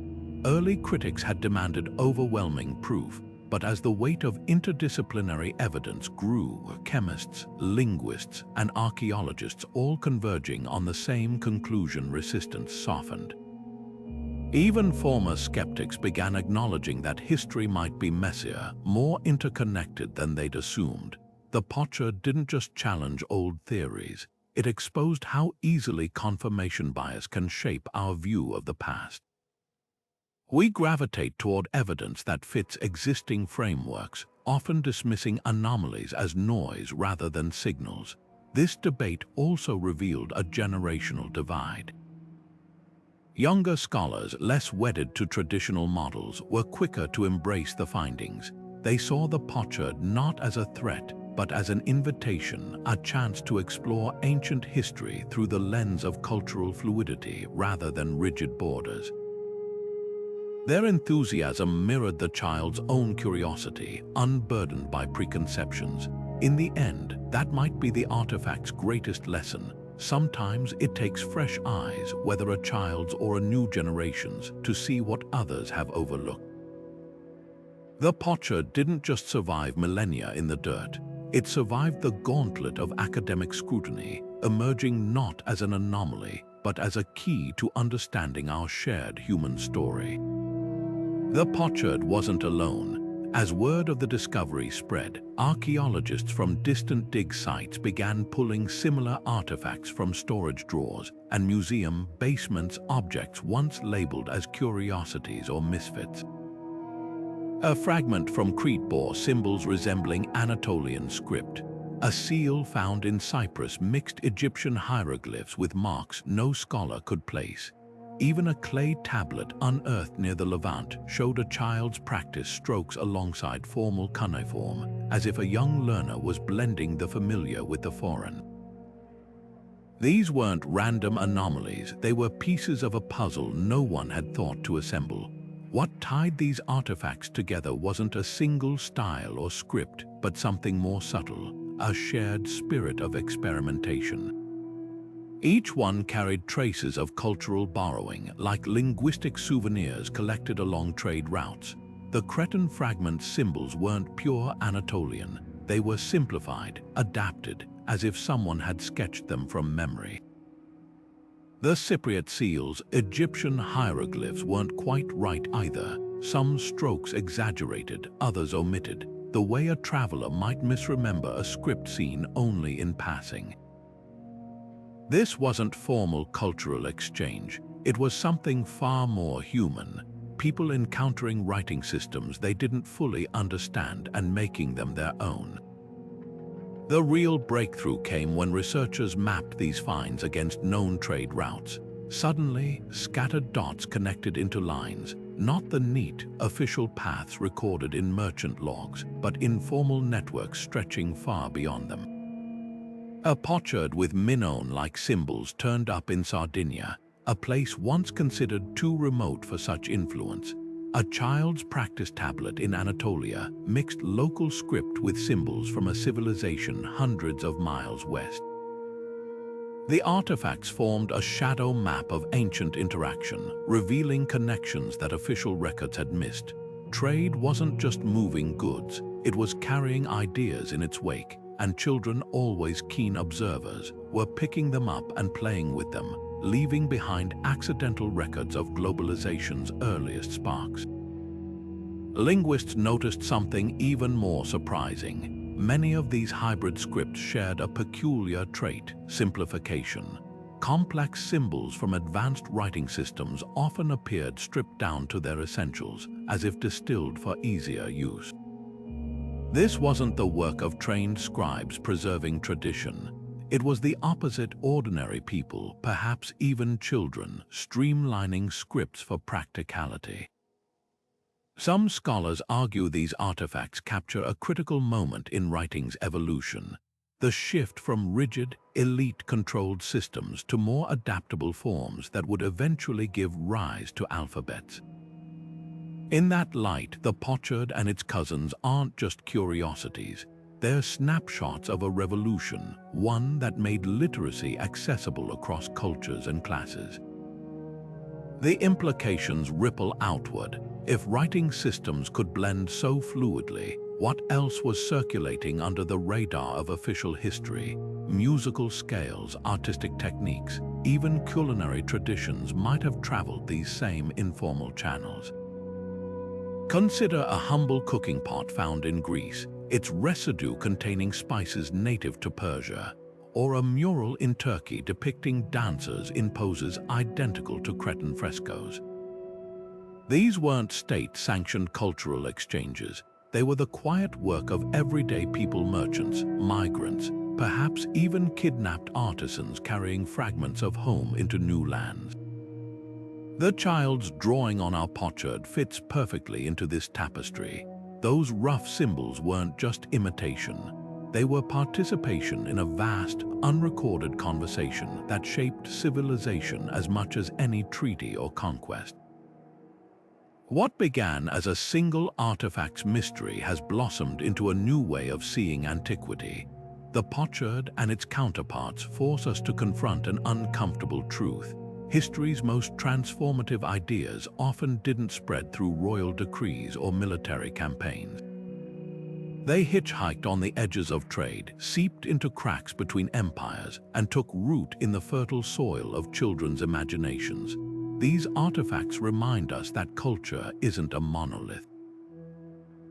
Early critics had demanded overwhelming proof, but as the weight of interdisciplinary evidence grew, chemists, linguists, and archaeologists all converging on the same conclusion, resistance softened. Even former skeptics began acknowledging that history might be messier, more interconnected than they'd assumed. The Pochard didn't just challenge old theories, it exposed how easily confirmation bias can shape our view of the past. We gravitate toward evidence that fits existing frameworks, often dismissing anomalies as noise rather than signals. This debate also revealed a generational divide. Younger scholars, less wedded to traditional models, were quicker to embrace the findings. They saw the Pochard not as a threat, but as an invitation, a chance to explore ancient history through the lens of cultural fluidity rather than rigid borders. Their enthusiasm mirrored the child's own curiosity, unburdened by preconceptions. In the end, that might be the artifact's greatest lesson. Sometimes it takes fresh eyes, whether a child's or a new generation's, to see what others have overlooked. The Pochard didn't just survive millennia in the dirt. It survived the gauntlet of academic scrutiny, emerging not as an anomaly, but as a key to understanding our shared human story. The Pochard wasn't alone. As word of the discovery spread, archaeologists from distant dig sites began pulling similar artifacts from storage drawers and museum basements, objects once labeled as curiosities or misfits. A fragment from Crete bore symbols resembling Anatolian script. A seal found in Cyprus mixed Egyptian hieroglyphs with marks no scholar could place. Even a clay tablet unearthed near the Levant showed a child's practice strokes alongside formal cuneiform, as if a young learner was blending the familiar with the foreign. These weren't random anomalies, they were pieces of a puzzle no one had thought to assemble. What tied these artifacts together wasn't a single style or script, but something more subtle, a shared spirit of experimentation. Each one carried traces of cultural borrowing, like linguistic souvenirs collected along trade routes. The Cretan fragment symbols weren't pure Anatolian, they were simplified, adapted, as if someone had sketched them from memory. The Cypriot seals, Egyptian hieroglyphs, weren't quite right either. Some strokes exaggerated, others omitted, the way a traveler might misremember a script seen only in passing. This wasn't formal cultural exchange, it was something far more human, people encountering writing systems they didn't fully understand and making them their own. The real breakthrough came when researchers mapped these finds against known trade routes. Suddenly, scattered dots connected into lines, not the neat, official paths recorded in merchant logs, but informal networks stretching far beyond them. A potsherd with Minoan-like symbols turned up in Sardinia, a place once considered too remote for such influence. a child's practice tablet in Anatolia mixed local script with symbols from a civilization hundreds of miles west. The artifacts formed a shadow map of ancient interaction, revealing connections that official records had missed. Trade wasn't just moving goods, it was carrying ideas in its wake, and children, always keen observers, were picking them up and playing with them, leaving behind accidental records of globalization's earliest sparks. Linguists noticed something even more surprising. Many of these hybrid scripts shared a peculiar trait: simplification. Complex symbols from advanced writing systems often appeared stripped down to their essentials, as if distilled for easier use. This wasn't the work of trained scribes preserving tradition. It was the opposite: ordinary people, perhaps even children, streamlining scripts for practicality. Some scholars argue these artifacts capture a critical moment in writing's evolution: the shift from rigid, elite-controlled systems to more adaptable forms that would eventually give rise to alphabets. In that light, the Pochard and its cousins aren't just curiosities. They're snapshots of a revolution, one that made literacy accessible across cultures and classes. The implications ripple outward. If writing systems could blend so fluidly, what else was circulating under the radar of official history? Musical scales, artistic techniques, even culinary traditions might have traveled these same informal channels. Consider a humble cooking pot found in Greece, its residue containing spices native to Persia, or a mural in Turkey depicting dancers in poses identical to Cretan frescoes. These weren't state-sanctioned cultural exchanges. They were the quiet work of everyday people: merchants, migrants, perhaps even kidnapped artisans carrying fragments of home into new lands. The child's drawing on our potsherd fits perfectly into this tapestry. Those rough symbols weren't just imitation. They were participation in a vast, unrecorded conversation that shaped civilization as much as any treaty or conquest. What began as a single artifact's mystery has blossomed into a new way of seeing antiquity. The potsherd and its counterparts force us to confront an uncomfortable truth. History's most transformative ideas often didn't spread through royal decrees or military campaigns. They hitchhiked on the edges of trade, seeped into cracks between empires, and took root in the fertile soil of children's imaginations. These artifacts remind us that culture isn't a monolith.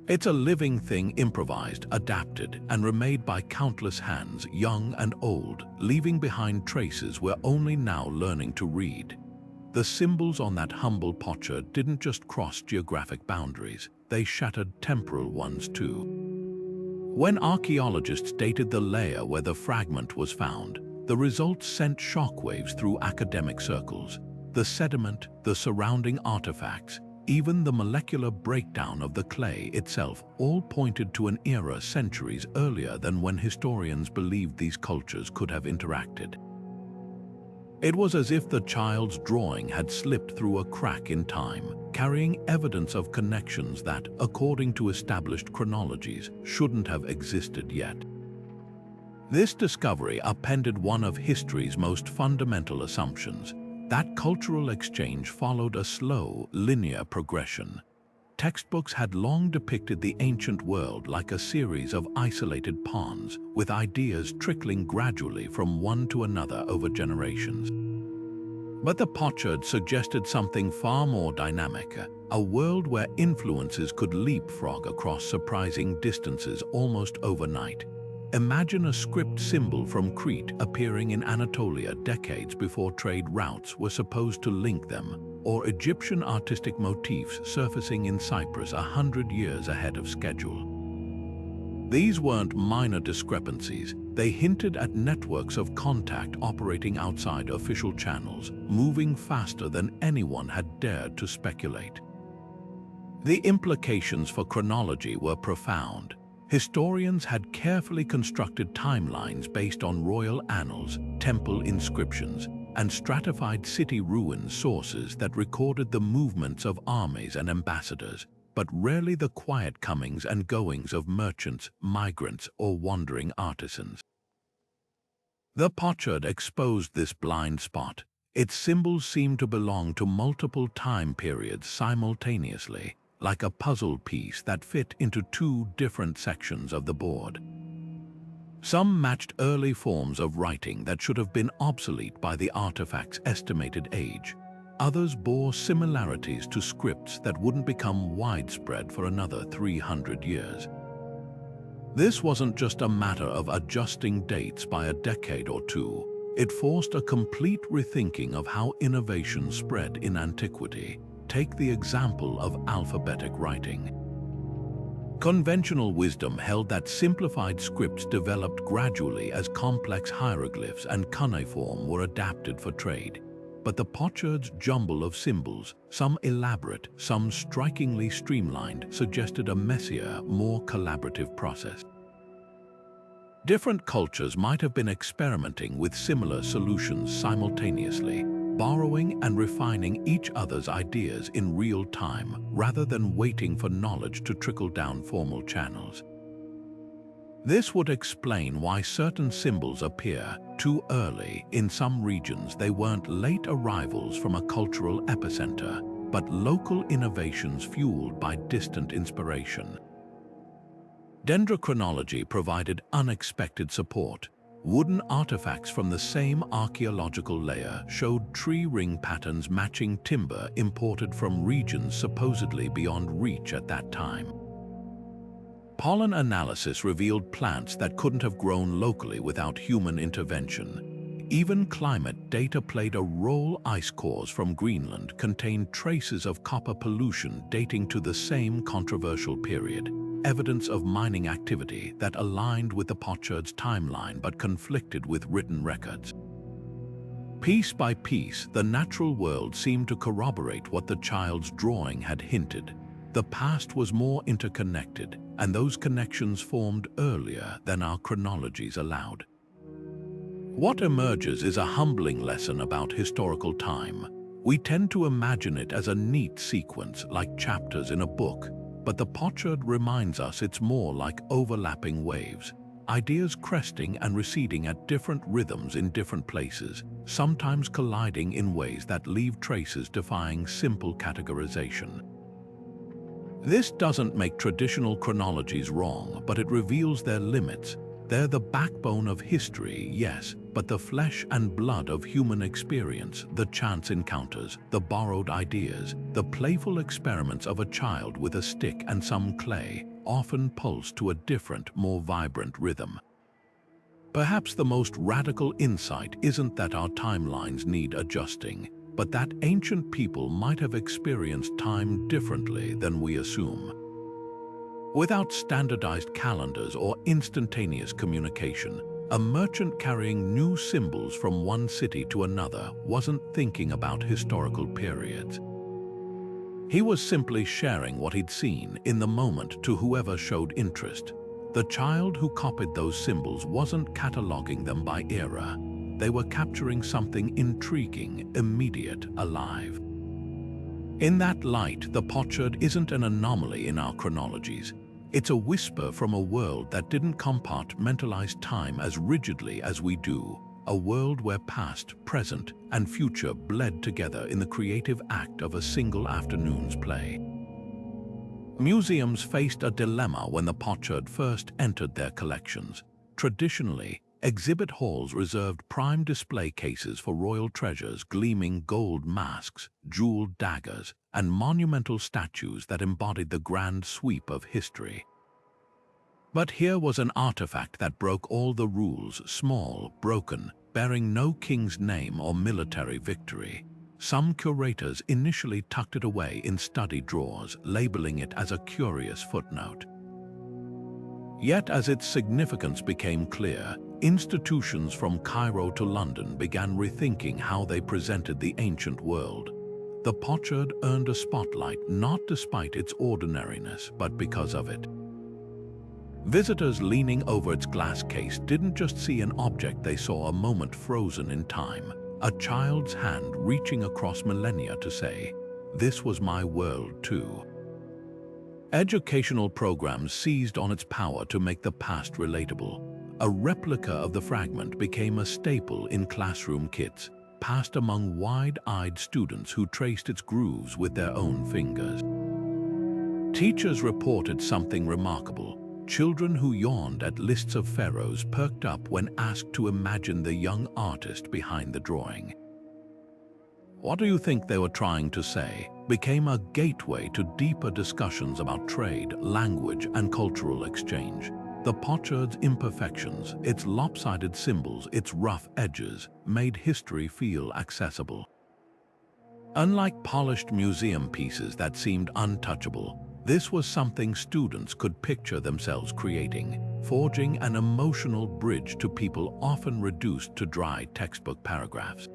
It's a living thing, improvised, adapted, and remade by countless hands, young and old, leaving behind traces we're only now learning to read. The symbols on that humble potsherd didn't just cross geographic boundaries, they shattered temporal ones too. When archaeologists dated the layer where the fragment was found, the results sent shockwaves through academic circles. The sediment, the surrounding artifacts, even the molecular breakdown of the clay itself, all pointed to an era centuries earlier than when historians believed these cultures could have interacted. It was as if the child's drawing had slipped through a crack in time, carrying evidence of connections that, according to established chronologies, shouldn't have existed yet. This discovery upended one of history's most fundamental assumptions: that cultural exchange followed a slow, linear progression. Textbooks had long depicted the ancient world like a series of isolated ponds, with ideas trickling gradually from one to another over generations. But the potsherd suggested something far more dynamic, a world where influences could leapfrog across surprising distances almost overnight. Imagine a script symbol from Crete appearing in Anatolia decades before trade routes were supposed to link them, or Egyptian artistic motifs surfacing in Cyprus 100 years ahead of schedule. These weren't minor discrepancies. They hinted at networks of contact operating outside official channels, moving faster than anyone had dared to speculate. The implications for chronology were profound. Historians had carefully constructed timelines based on royal annals, temple inscriptions, and stratified city ruins sources that recorded the movements of armies and ambassadors, but rarely the quiet comings and goings of merchants, migrants, or wandering artisans. The Pochard exposed this blind spot. Its symbols seemed to belong to multiple time periods simultaneously, like a puzzle piece that fit into two different sections of the board. Some matched early forms of writing that should have been obsolete by the artifact's estimated age. Others bore similarities to scripts that wouldn't become widespread for another 300 years. This wasn't just a matter of adjusting dates by a decade or two. It forced a complete rethinking of how innovation spread in antiquity. Take the example of alphabetic writing. Conventional wisdom held that simplified scripts developed gradually as complex hieroglyphs and cuneiform were adapted for trade. But the Pochard's jumble of symbols, some elaborate, some strikingly streamlined, suggested a messier, more collaborative process. Different cultures might have been experimenting with similar solutions simultaneously, borrowing and refining each other's ideas in real time rather than waiting for knowledge to trickle down formal channels. This would explain why certain symbols appear too early. In some regions, they weren't late arrivals from a cultural epicenter, but local innovations fueled by distant inspiration. Dendrochronology provided unexpected support. Wooden artifacts from the same archaeological layer showed tree ring patterns matching timber imported from regions supposedly beyond reach at that time. Pollen analysis revealed plants that couldn't have grown locally without human intervention. Even climate data played a role. Ice cores from Greenland contained traces of copper pollution dating to the same controversial period, evidence of mining activity that aligned with the Pochard's timeline but conflicted with written records. Piece by piece, the natural world seemed to corroborate what the child's drawing had hinted. The past was more interconnected, and those connections formed earlier than our chronologies allowed. What emerges is a humbling lesson about historical time. We tend to imagine it as a neat sequence, like chapters in a book, but the Pochard reminds us it's more like overlapping waves, ideas cresting and receding at different rhythms in different places, sometimes colliding in ways that leave traces defying simple categorization. This doesn't make traditional chronologies wrong, but it reveals their limits. They're the backbone of history, yes, but the flesh and blood of human experience, the chance encounters, the borrowed ideas, the playful experiments of a child with a stick and some clay, often pulse to a different, more vibrant rhythm. Perhaps the most radical insight isn't that our timelines need adjusting, but that ancient people might have experienced time differently than we assume. Without standardized calendars or instantaneous communication, a merchant carrying new symbols from one city to another wasn't thinking about historical periods. He was simply sharing what he'd seen in the moment to whoever showed interest. The child who copied those symbols wasn't cataloging them by era. They were capturing something intriguing, immediate, alive. In that light, the Pochard isn't an anomaly in our chronologies. It's a whisper from a world that didn't compartmentalize time as rigidly as we do, a world where past, present, and future bled together in the creative act of a single afternoon's play. Museums faced a dilemma when the Pochard first entered their collections. Traditionally, exhibit halls reserved prime display cases for royal treasures, gleaming gold masks, jeweled daggers, and monumental statues that embodied the grand sweep of history. But here was an artifact that broke all the rules, small, broken, bearing no king's name or military victory. Some curators initially tucked it away in study drawers, labeling it as a curious footnote. Yet as its significance became clear, institutions from Cairo to London began rethinking how they presented the ancient world. The Pochard earned a spotlight not despite its ordinariness, but because of it. Visitors leaning over its glass case didn't just see an object, they saw a moment frozen in time, a child's hand reaching across millennia to say, "This was my world too." Educational programs seized on its power to make the past relatable. A replica of the fragment became a staple in classroom kits, passed among wide-eyed students who traced its grooves with their own fingers. Teachers reported something remarkable. Children who yawned at lists of pharaohs perked up when asked to imagine the young artist behind the drawing. What do you think they were trying to say? Became a gateway to deeper discussions about trade, language, and cultural exchange. The potsherd's imperfections, its lopsided symbols, its rough edges, made history feel accessible. Unlike polished museum pieces that seemed untouchable, this was something students could picture themselves creating, forging an emotional bridge to people often reduced to dry textbook paragraphs.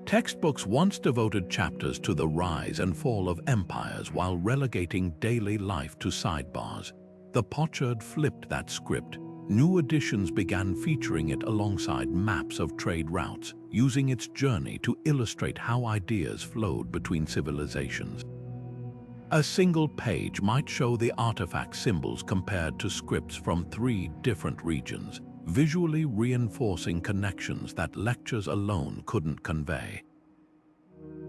Textbooks once devoted chapters to the rise and fall of empires while relegating daily life to sidebars. The Pochard flipped that script. New editions began featuring it alongside maps of trade routes, using its journey to illustrate how ideas flowed between civilizations. A single page might show the artifact symbols compared to scripts from 3 different regions, visually reinforcing connections that lectures alone couldn't convey.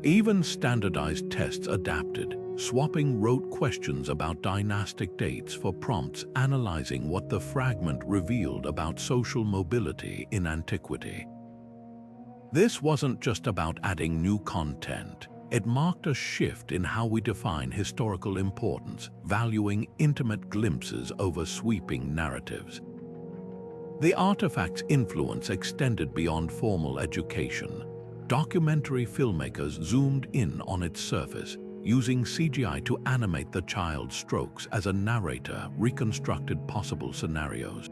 Even standardized tests adapted, swapping rote questions about dynastic dates for prompts analyzing what the fragment revealed about social mobility in antiquity. This wasn't just about adding new content. It marked a shift in how we define historical importance, valuing intimate glimpses over sweeping narratives. The artifact's influence extended beyond formal education. Documentary filmmakers zoomed in on its surface, using CGI to animate the child's strokes as a narrator reconstructed possible scenarios.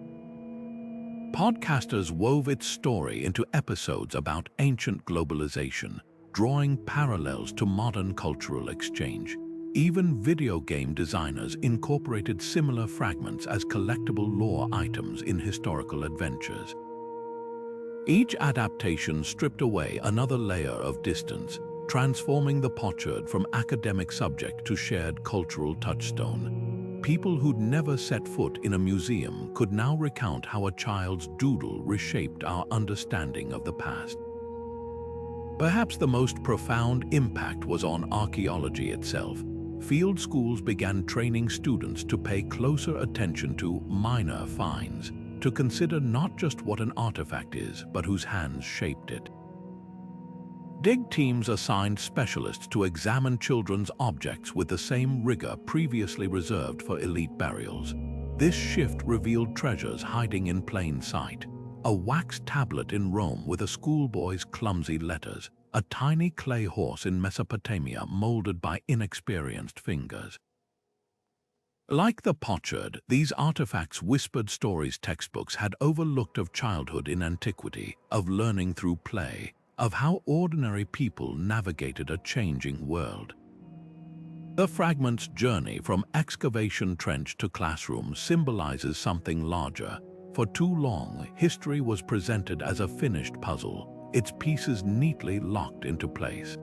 Podcasters wove its story into episodes about ancient globalization, drawing parallels to modern cultural exchange. Even video game designers incorporated similar fragments as collectible lore items in historical adventures. Each adaptation stripped away another layer of distance, transforming the potsherd from academic subject to shared cultural touchstone. People who'd never set foot in a museum could now recount how a child's doodle reshaped our understanding of the past. Perhaps the most profound impact was on archaeology itself. Field schools began training students to pay closer attention to minor finds, to consider not just what an artifact is, but whose hands shaped it. Dig teams assigned specialists to examine children's objects with the same rigor previously reserved for elite burials. This shift revealed treasures hiding in plain sight. A wax tablet in Rome with a schoolboy's clumsy letters, a tiny clay horse in Mesopotamia molded by inexperienced fingers. Like the potsherd, these artifacts whispered stories textbooks had overlooked of childhood in antiquity, of learning through play, of how ordinary people navigated a changing world. The fragment's journey from excavation trench to classroom symbolizes something larger. For too long, history was presented as a finished puzzle, its pieces neatly locked into place.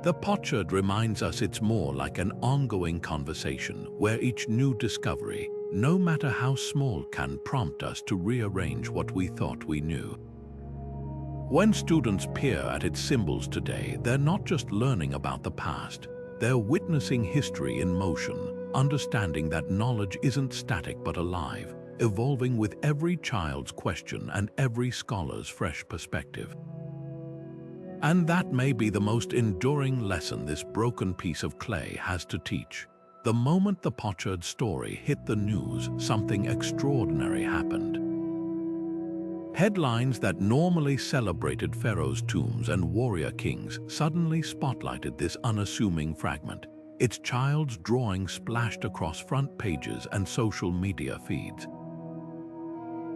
The potsherd reminds us it's more like an ongoing conversation where each new discovery, no matter how small, can prompt us to rearrange what we thought we knew. When students peer at its symbols today, they're not just learning about the past, they're witnessing history in motion, understanding that knowledge isn't static but alive, evolving with every child's question and every scholar's fresh perspective. And that may be the most enduring lesson this broken piece of clay has to teach. The moment the Pochard story hit the news, something extraordinary happened. Headlines that normally celebrated pharaohs' tombs and warrior kings suddenly spotlighted this unassuming fragment. Its child's drawing splashed across front pages and social media feeds.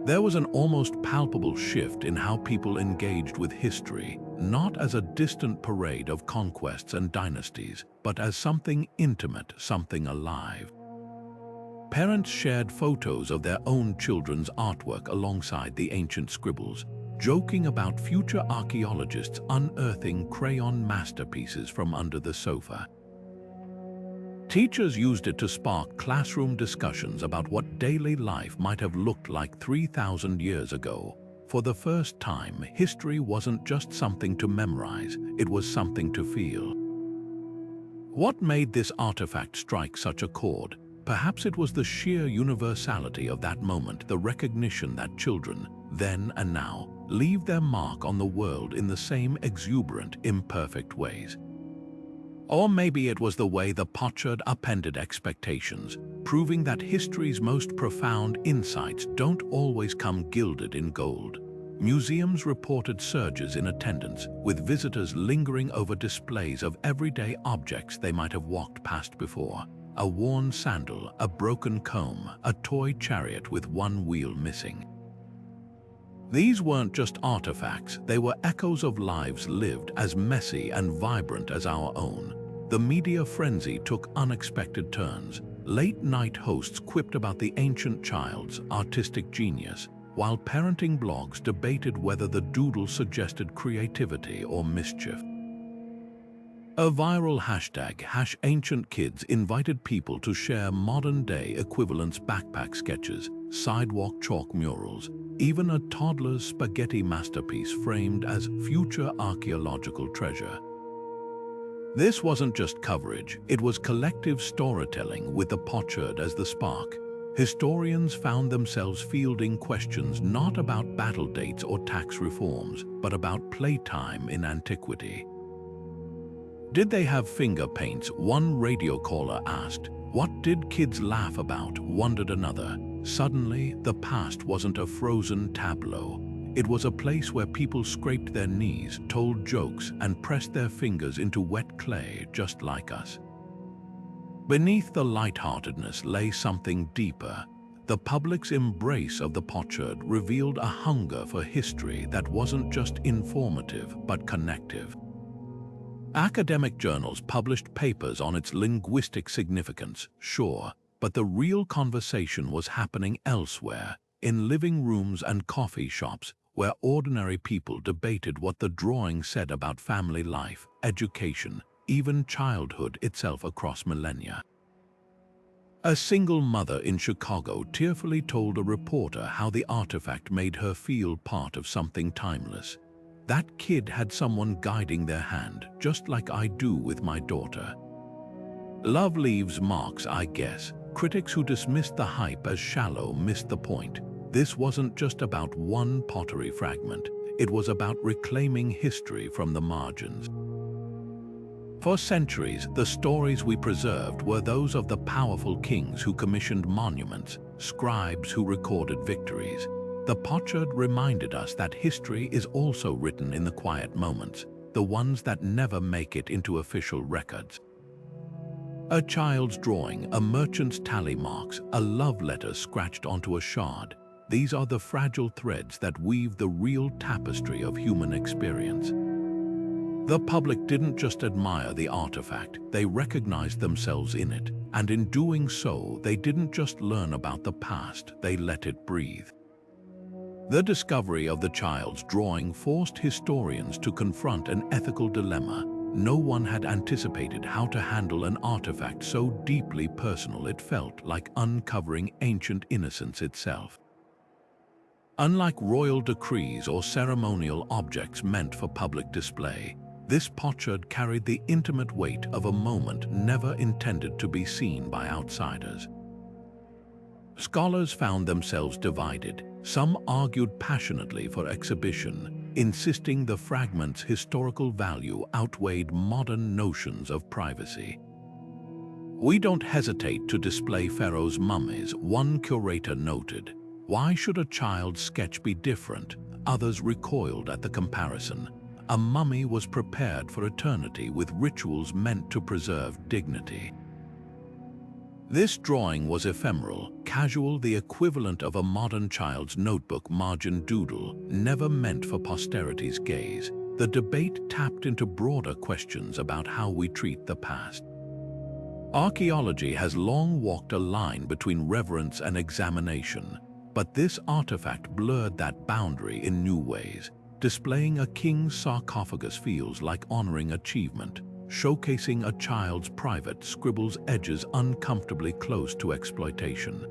There was an almost palpable shift in how people engaged with history, not as a distant parade of conquests and dynasties, but as something intimate, something alive. Parents shared photos of their own children's artwork alongside the ancient scribbles, joking about future archaeologists unearthing crayon masterpieces from under the sofa. Teachers used it to spark classroom discussions about what daily life might have looked like 3,000 years ago. For the first time, history wasn't just something to memorize, it was something to feel. What made this artifact strike such a chord? Perhaps it was the sheer universality of that moment, the recognition that children, then and now, leave their mark on the world in the same exuberant, imperfect ways. Or maybe it was the way the Pochard upended expectations, proving that history's most profound insights don't always come gilded in gold. Museums reported surges in attendance, with visitors lingering over displays of everyday objects they might have walked past before. A worn sandal, a broken comb, a toy chariot with one wheel missing. These weren't just artifacts, they were echoes of lives lived as messy and vibrant as our own. The media frenzy took unexpected turns. Late-night hosts quipped about the ancient child's artistic genius, while parenting blogs debated whether the doodle suggested creativity or mischief. A viral hashtag, #AncientKids, invited people to share modern-day equivalents, backpack sketches, sidewalk chalk murals, even a toddler's spaghetti masterpiece framed as future archaeological treasure. This wasn't just coverage, it was collective storytelling with the Pochard as the spark. Historians found themselves fielding questions not about battle dates or tax reforms, but about playtime in antiquity. Did they have finger paints? One radio caller asked. What did kids laugh about? Wondered another. Suddenly, the past wasn't a frozen tableau. It was a place where people scraped their knees, told jokes, and pressed their fingers into wet clay just like us. Beneath the lightheartedness lay something deeper. The public's embrace of the Pochard revealed a hunger for history that wasn't just informative but connective. Academic journals published papers on its linguistic significance, sure, but the real conversation was happening elsewhere, in living rooms and coffee shops, where ordinary people debated what the drawing said about family life, education, even childhood itself across millennia. A single mother in Chicago tearfully told a reporter how the artifact made her feel part of something timeless. That kid had someone guiding their hand, just like I do with my daughter. Love leaves marks, I guess. Critics who dismissed the hype as shallow missed the point. This wasn't just about one pottery fragment, it was about reclaiming history from the margins. For centuries, the stories we preserved were those of the powerful kings who commissioned monuments, scribes who recorded victories. The Pochard reminded us that history is also written in the quiet moments, the ones that never make it into official records. A child's drawing, a merchant's tally marks, a love letter scratched onto a shard. These are the fragile threads that weave the real tapestry of human experience. The public didn't just admire the artifact, they recognized themselves in it, and in doing so, they didn't just learn about the past, they let it breathe. The discovery of the child's drawing forced historians to confront an ethical dilemma. No one had anticipated how to handle an artifact so deeply personal it felt like uncovering ancient innocence itself. Unlike royal decrees or ceremonial objects meant for public display, this Pochard carried the intimate weight of a moment never intended to be seen by outsiders. Scholars found themselves divided. Some argued passionately for exhibition, insisting the fragment's historical value outweighed modern notions of privacy. "We don't hesitate to display pharaohs' mummies," one curator noted. "Why should a child's sketch be different?" Others recoiled at the comparison. A mummy was prepared for eternity with rituals meant to preserve dignity. This drawing was ephemeral, casual, the equivalent of a modern child's notebook margin doodle, never meant for posterity's gaze. The debate tapped into broader questions about how we treat the past. Archaeology has long walked a line between reverence and examination, but But this artifact blurred that boundary in new ways. Displaying a king's sarcophagus feels like honoring achievement. Showcasing a child's private scribbles edges uncomfortably close to exploitation.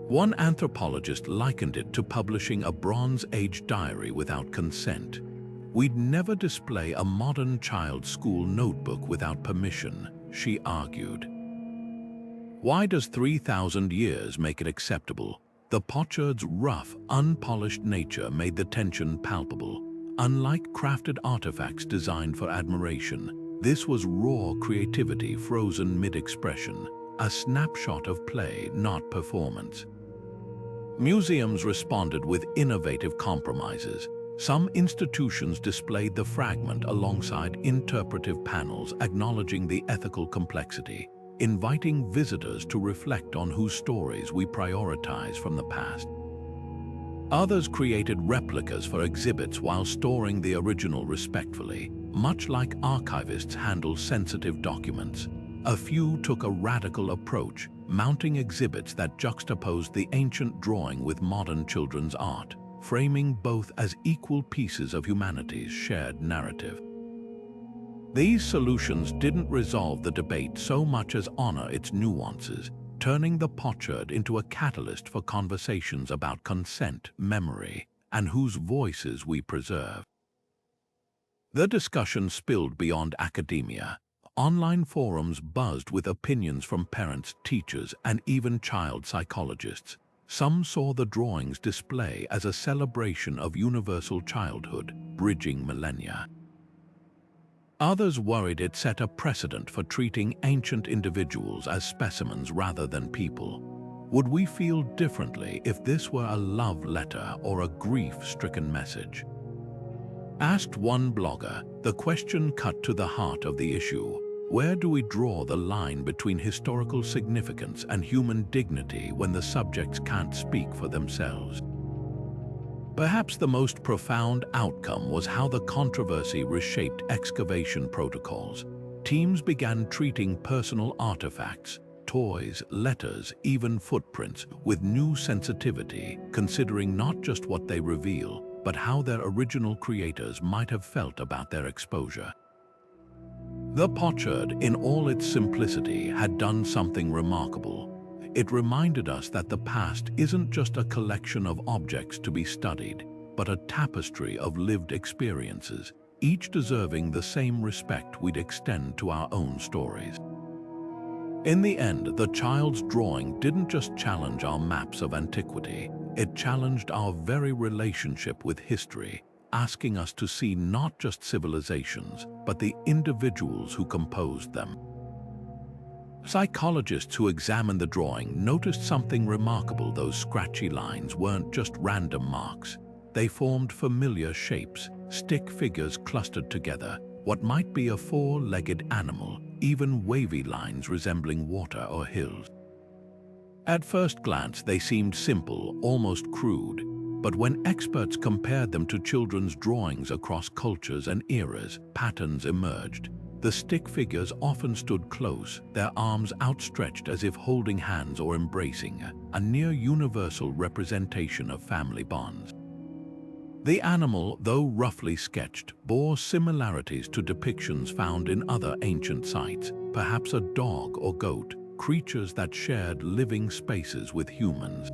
One anthropologist likened it to publishing a Bronze Age diary without consent. We'd never display a modern child's school notebook without permission, she argued. Why does 3,000 years make it acceptable? The potsherd's rough, unpolished nature made the tension palpable. Unlike crafted artifacts designed for admiration, this was raw creativity frozen mid-expression, a snapshot of play, not performance. Museums responded with innovative compromises. Some institutions displayed the fragment alongside interpretive panels acknowledging the ethical complexity, inviting visitors to reflect on whose stories we prioritize from the past. Others created replicas for exhibits while storing the original respectfully, much like archivists handle sensitive documents. A few took a radical approach, mounting exhibits that juxtaposed the ancient drawing with modern children's art, framing both as equal pieces of humanity's shared narrative. These solutions didn't resolve the debate so much as honor its nuances, turning the potsherd into a catalyst for conversations about consent, memory, and whose voices we preserve. The discussion spilled beyond academia. Online forums buzzed with opinions from parents, teachers, and even child psychologists. Some saw the drawing's display as a celebration of universal childhood, bridging millennia. Others worried it set a precedent for treating ancient individuals as specimens rather than people. Would we feel differently if this were a love letter or a grief-stricken message? Asked one blogger, the question cut to the heart of the issue. Where do we draw the line between historical significance and human dignity when the subjects can't speak for themselves? Perhaps the most profound outcome was how the controversy reshaped excavation protocols. Teams began treating personal artifacts, toys, letters, even footprints, with new sensitivity, considering not just what they reveal, but how their original creators might have felt about their exposure. The potsherd, in all its simplicity, had done something remarkable. It reminded us that the past isn't just a collection of objects to be studied, but a tapestry of lived experiences, each deserving the same respect we'd extend to our own stories. In the end, the child's drawing didn't just challenge our maps of antiquity, it challenged our very relationship with history, asking us to see not just civilizations, but the individuals who composed them. Psychologists who examined the drawing noticed something remarkable. Those scratchy lines weren't just random marks. They formed familiar shapes, stick figures clustered together, what might be a four-legged animal, even wavy lines resembling water or hills. At first glance, they seemed simple, almost crude, but when experts compared them to children's drawings across cultures and eras, patterns emerged. The stick figures often stood close, their arms outstretched as if holding hands or embracing, a near-universal representation of family bonds. The animal, though roughly sketched, bore similarities to depictions found in other ancient sites, perhaps a dog or goat, creatures that shared living spaces with humans.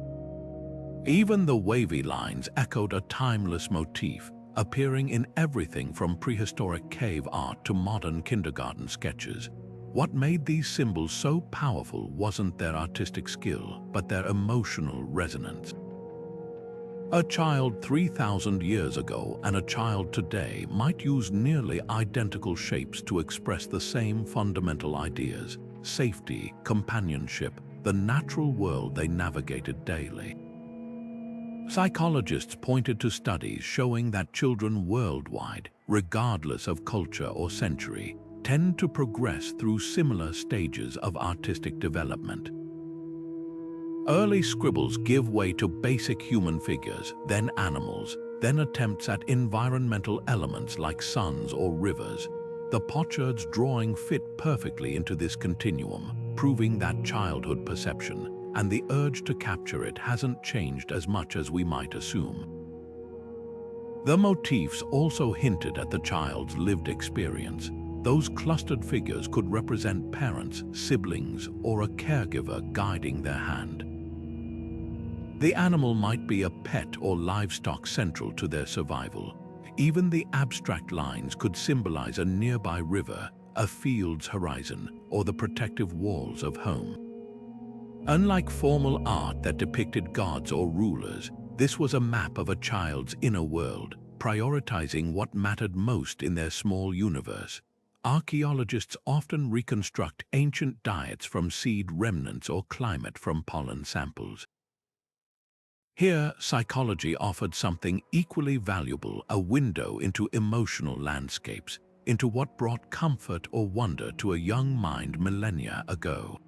Even the wavy lines echoed a timeless motif, appearing in everything from prehistoric cave art to modern kindergarten sketches. What made these symbols so powerful wasn't their artistic skill, but their emotional resonance. A child 3,000 years ago and a child today might use nearly identical shapes to express the same fundamental ideas: safety, companionship, the natural world they navigated daily. Psychologists pointed to studies showing that children worldwide, regardless of culture or century, tend to progress through similar stages of artistic development. Early scribbles give way to basic human figures, then animals, then attempts at environmental elements like suns or rivers. The potsherd's drawing fit perfectly into this continuum, proving that childhood perception, and the urge to capture it hasn't changed as much as we might assume. The motifs also hinted at the child's lived experience. Those clustered figures could represent parents, siblings, or a caregiver guiding their hand. The animal might be a pet or livestock central to their survival. Even the abstract lines could symbolize a nearby river, a field's horizon, or the protective walls of home. Unlike formal art that depicted gods or rulers, this was a map of a child's inner world, prioritizing what mattered most in their small universe. Archaeologists often reconstruct ancient diets from seed remnants or climate from pollen samples. Here, psychology offered something equally valuable, a window into emotional landscapes, into what brought comfort or wonder to a young mind millennia ago.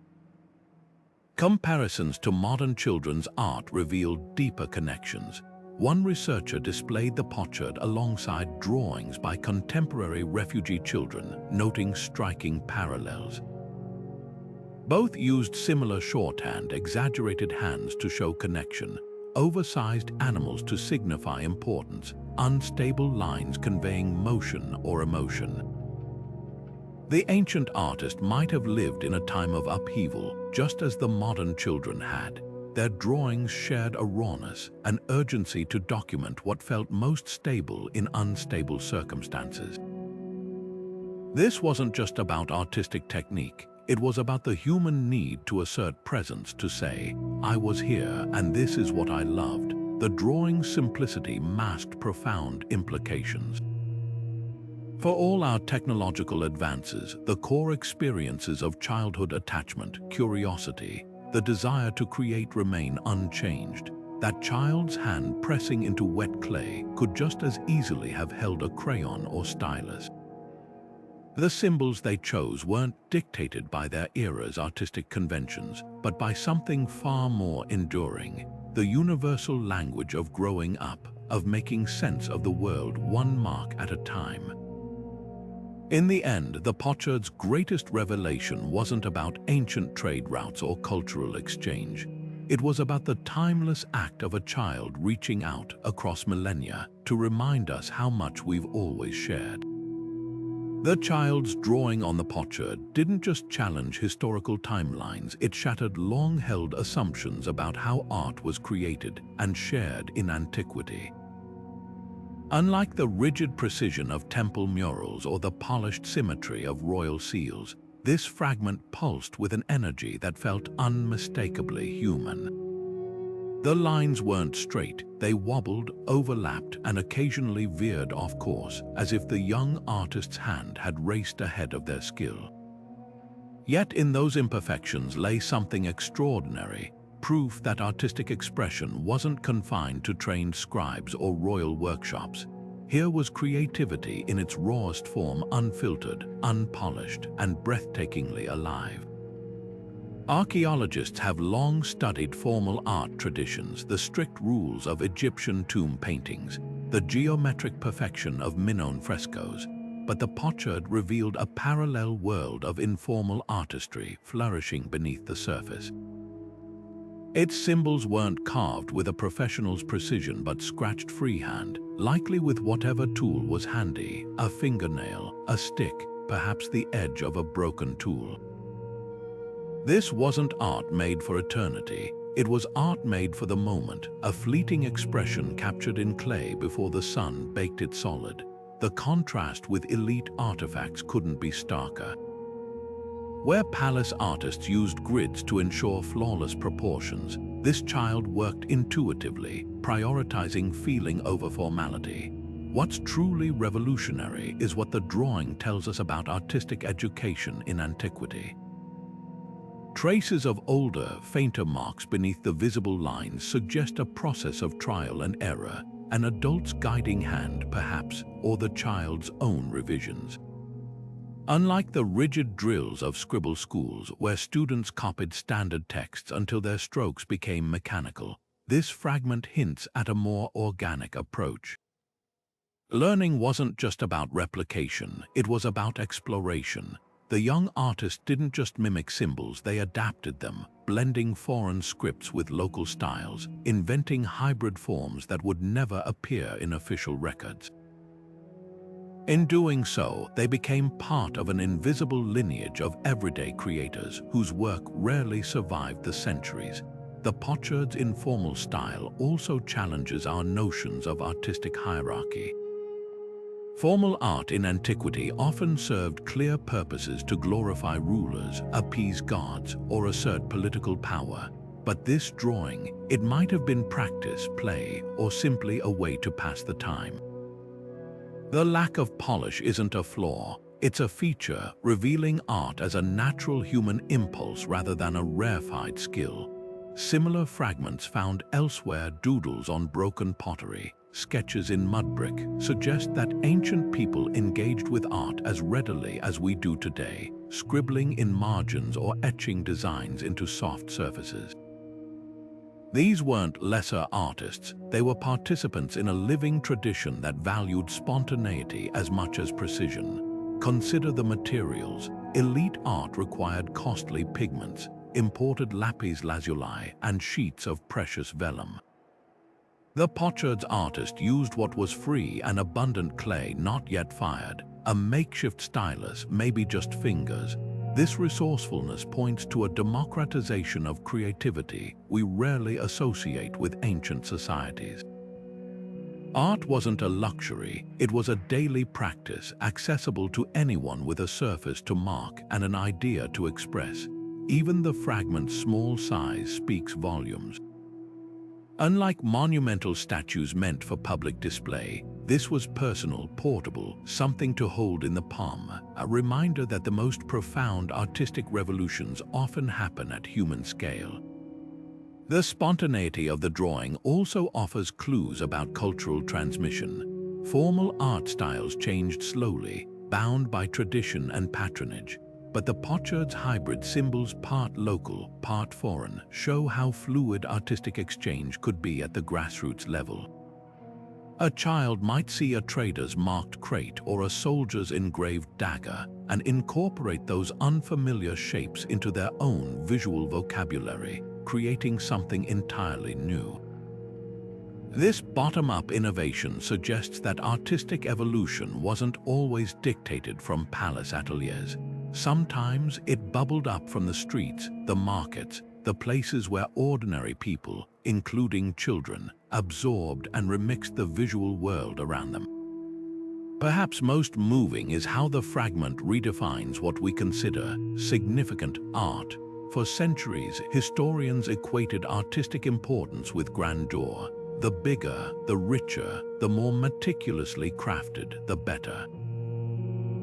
Comparisons to modern children's art revealed deeper connections. One researcher displayed the potsherd alongside drawings by contemporary refugee children, noting striking parallels. Both used similar shorthand, exaggerated hands to show connection, oversized animals to signify importance, unstable lines conveying motion or emotion. The ancient artist might have lived in a time of upheaval, just as the modern children had. Their drawings shared a rawness, an urgency to document what felt most stable in unstable circumstances. This wasn't just about artistic technique. It was about the human need to assert presence, to say, "I was here and this is what I loved." The drawing's simplicity masked profound implications. For all our technological advances, the core experiences of childhood attachment, curiosity, the desire to create remain unchanged. That child's hand pressing into wet clay could just as easily have held a crayon or stylus. The symbols they chose weren't dictated by their era's artistic conventions, but by something far more enduring, the universal language of growing up, of making sense of the world one mark at a time. In the end, the potsherd's greatest revelation wasn't about ancient trade routes or cultural exchange. It was about the timeless act of a child reaching out across millennia to remind us how much we've always shared. The child's drawing on the potsherd didn't just challenge historical timelines, it shattered long-held assumptions about how art was created and shared in antiquity. Unlike the rigid precision of temple murals or the polished symmetry of royal seals, this fragment pulsed with an energy that felt unmistakably human. The lines weren't straight, they wobbled, overlapped, and occasionally veered off course, as if the young artist's hand had raced ahead of their skill. Yet in those imperfections lay something extraordinary, proof that artistic expression wasn't confined to trained scribes or royal workshops. Here was creativity in its rawest form, unfiltered, unpolished, and breathtakingly alive. Archaeologists have long studied formal art traditions, the strict rules of Egyptian tomb paintings, the geometric perfection of Minoan frescoes, but the potsherd revealed a parallel world of informal artistry flourishing beneath the surface. Its symbols weren't carved with a professional's precision but scratched freehand, likely with whatever tool was handy, a fingernail, a stick, perhaps the edge of a broken tool. This wasn't art made for eternity, it was art made for the moment, a fleeting expression captured in clay before the sun baked it solid. The contrast with elite artifacts couldn't be starker. Where palace artists used grids to ensure flawless proportions, this child worked intuitively, prioritizing feeling over formality. What's truly revolutionary is what the drawing tells us about artistic education in antiquity. Traces of older, fainter marks beneath the visible lines suggest a process of trial and error, an adult's guiding hand perhaps, or the child's own revisions. Unlike the rigid drills of scribble schools where students copied standard texts until their strokes became mechanical, this fragment hints at a more organic approach. Learning wasn't just about replication, it was about exploration. The young artists didn't just mimic symbols, they adapted them, blending foreign scripts with local styles, inventing hybrid forms that would never appear in official records. In doing so, they became part of an invisible lineage of everyday creators whose work rarely survived the centuries. The Pochard's informal style also challenges our notions of artistic hierarchy. Formal art in antiquity often served clear purposes to glorify rulers, appease gods, or assert political power. But this drawing, it might have been practice, play, or simply a way to pass the time. The lack of polish isn't a flaw, it's a feature, revealing art as a natural human impulse rather than a rarefied skill. Similar fragments found elsewhere, doodles on broken pottery, sketches in mud brick, suggest that ancient people engaged with art as readily as we do today, scribbling in margins or etching designs into soft surfaces. These weren't lesser artists, they were participants in a living tradition that valued spontaneity as much as precision. Consider the materials. Elite art required costly pigments, imported lapis lazuli, and sheets of precious vellum. The Pochard's artist used what was free and abundant clay not yet fired, a makeshift stylus, maybe just fingers. This resourcefulness points to a democratization of creativity we rarely associate with ancient societies. Art wasn't a luxury, it was a daily practice accessible to anyone with a surface to mark and an idea to express. Even the fragment's small size speaks volumes. Unlike monumental statues meant for public display, this was personal, portable, something to hold in the palm, a reminder that the most profound artistic revolutions often happen at human scale. The spontaneity of the drawing also offers clues about cultural transmission. Formal art styles changed slowly, bound by tradition and patronage. But the Pochard's hybrid symbols, part local, part foreign, show how fluid artistic exchange could be at the grassroots level. A child might see a trader's marked crate or a soldier's engraved dagger and incorporate those unfamiliar shapes into their own visual vocabulary, creating something entirely new. This bottom-up innovation suggests that artistic evolution wasn't always dictated from palace ateliers. Sometimes it bubbled up from the streets, the markets, the places where ordinary people, including children, absorbed and remixed the visual world around them. Perhaps most moving is how the fragment redefines what we consider significant art. For centuries, historians equated artistic importance with grandeur. The bigger, the richer, the more meticulously crafted, the better.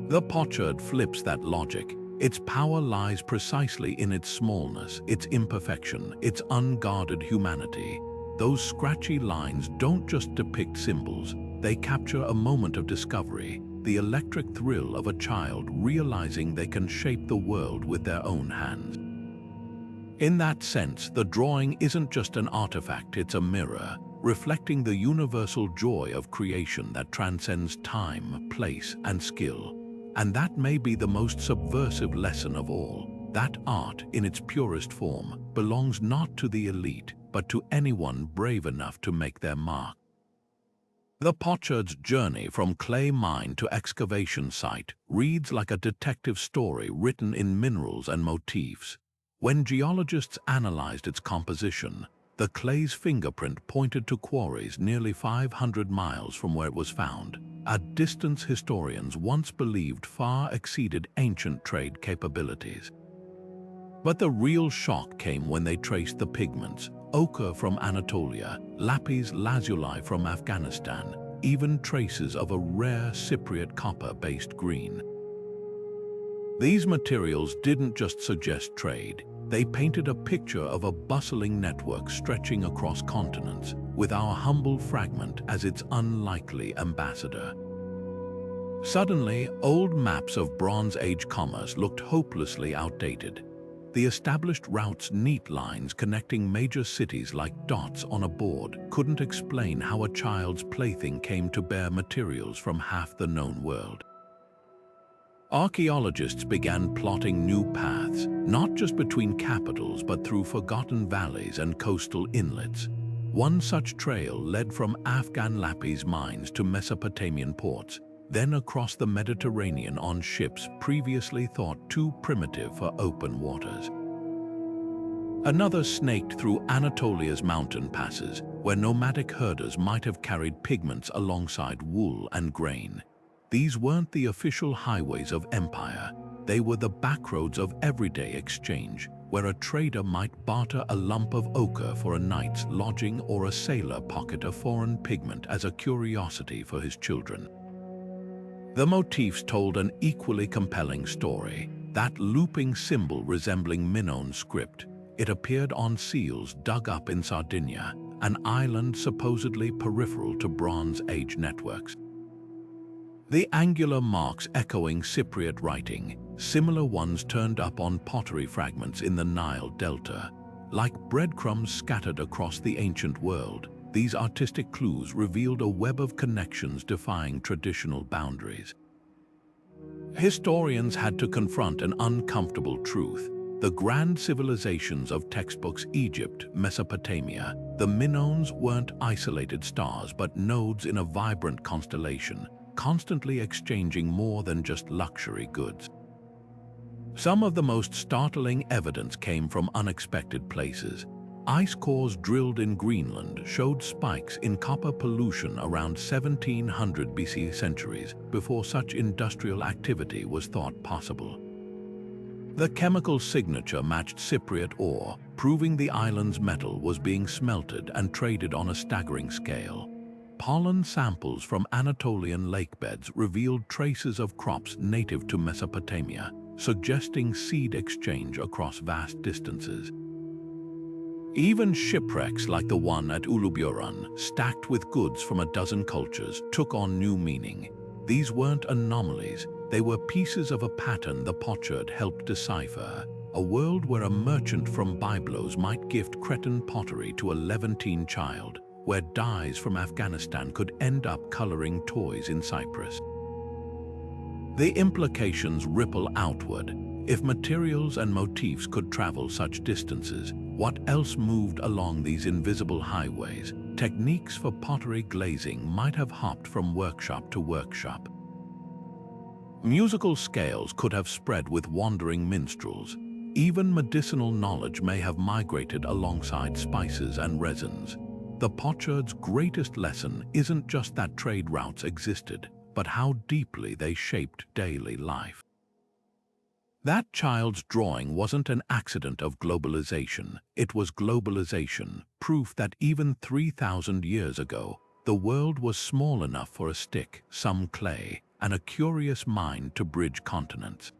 The Pochard flips that logic. Its power lies precisely in its smallness, its imperfection, its unguarded humanity. Those scratchy lines don't just depict symbols, they capture a moment of discovery, the electric thrill of a child realizing they can shape the world with their own hands. In that sense, the drawing isn't just an artifact, it's a mirror, reflecting the universal joy of creation that transcends time, place, and skill. And that may be the most subversive lesson of all, that art, in its purest form, belongs not to the elite, but to anyone brave enough to make their mark. The Pochard's journey from clay mine to excavation site reads like a detective story written in minerals and motifs. When geologists analyzed its composition, the clay's fingerprint pointed to quarries nearly 500 miles from where it was found, a distance historians once believed far exceeded ancient trade capabilities. But the real shock came when they traced the pigments: ochre from Anatolia, lapis lazuli from Afghanistan, even traces of a rare Cypriot copper-based green. These materials didn't just suggest trade, they painted a picture of a bustling network stretching across continents, with our humble fragment as its unlikely ambassador. Suddenly, old maps of Bronze Age commerce looked hopelessly outdated. The established routes' neat lines connecting major cities like dots on a board couldn't explain how a child's plaything came to bear materials from half the known world. Archaeologists began plotting new paths, not just between capitals but through forgotten valleys and coastal inlets. One such trail led from Afghan lapis mines to Mesopotamian ports, then across the Mediterranean on ships previously thought too primitive for open waters. Another snaked through Anatolia's mountain passes, where nomadic herders might have carried pigments alongside wool and grain. These weren't the official highways of empire, they were the backroads of everyday exchange, where a trader might barter a lump of ochre for a night's lodging or a sailor pocket a foreign pigment as a curiosity for his children. The motifs told an equally compelling story, that looping symbol resembling Minoan script. It appeared on seals dug up in Sardinia, an island supposedly peripheral to Bronze Age networks. The angular marks echoing Cypriot writing, similar ones turned up on pottery fragments in the Nile Delta. Like breadcrumbs scattered across the ancient world, these artistic clues revealed a web of connections defying traditional boundaries. Historians had to confront an uncomfortable truth. The grand civilizations of textbooks Egypt, Mesopotamia, the Minoans weren't isolated stars but nodes in a vibrant constellation, constantly exchanging more than just luxury goods. Some of the most startling evidence came from unexpected places. Ice cores drilled in Greenland showed spikes in copper pollution around 1700 BC, centuries before such industrial activity was thought possible. The chemical signature matched Cypriot ore, proving the island's metal was being smelted and traded on a staggering scale. Pollen samples from Anatolian lakebeds revealed traces of crops native to Mesopotamia, suggesting seed exchange across vast distances. Even shipwrecks like the one at Uluburun, stacked with goods from a dozen cultures, took on new meaning. These weren't anomalies, they were pieces of a pattern the Pochard helped decipher, a world where a merchant from Byblos might gift Cretan pottery to a Levantine child, where dyes from Afghanistan could end up coloring toys in Cyprus. The implications ripple outward. If materials and motifs could travel such distances, what else moved along these invisible highways? Techniques for pottery glazing might have hopped from workshop to workshop. Musical scales could have spread with wandering minstrels. Even medicinal knowledge may have migrated alongside spices and resins. The Pochard's greatest lesson isn't just that trade routes existed, but how deeply they shaped daily life. That child's drawing wasn't an accident of globalization, it was globalization, proof that even 3,000 years ago, the world was small enough for a stick, some clay, and a curious mind to bridge continents.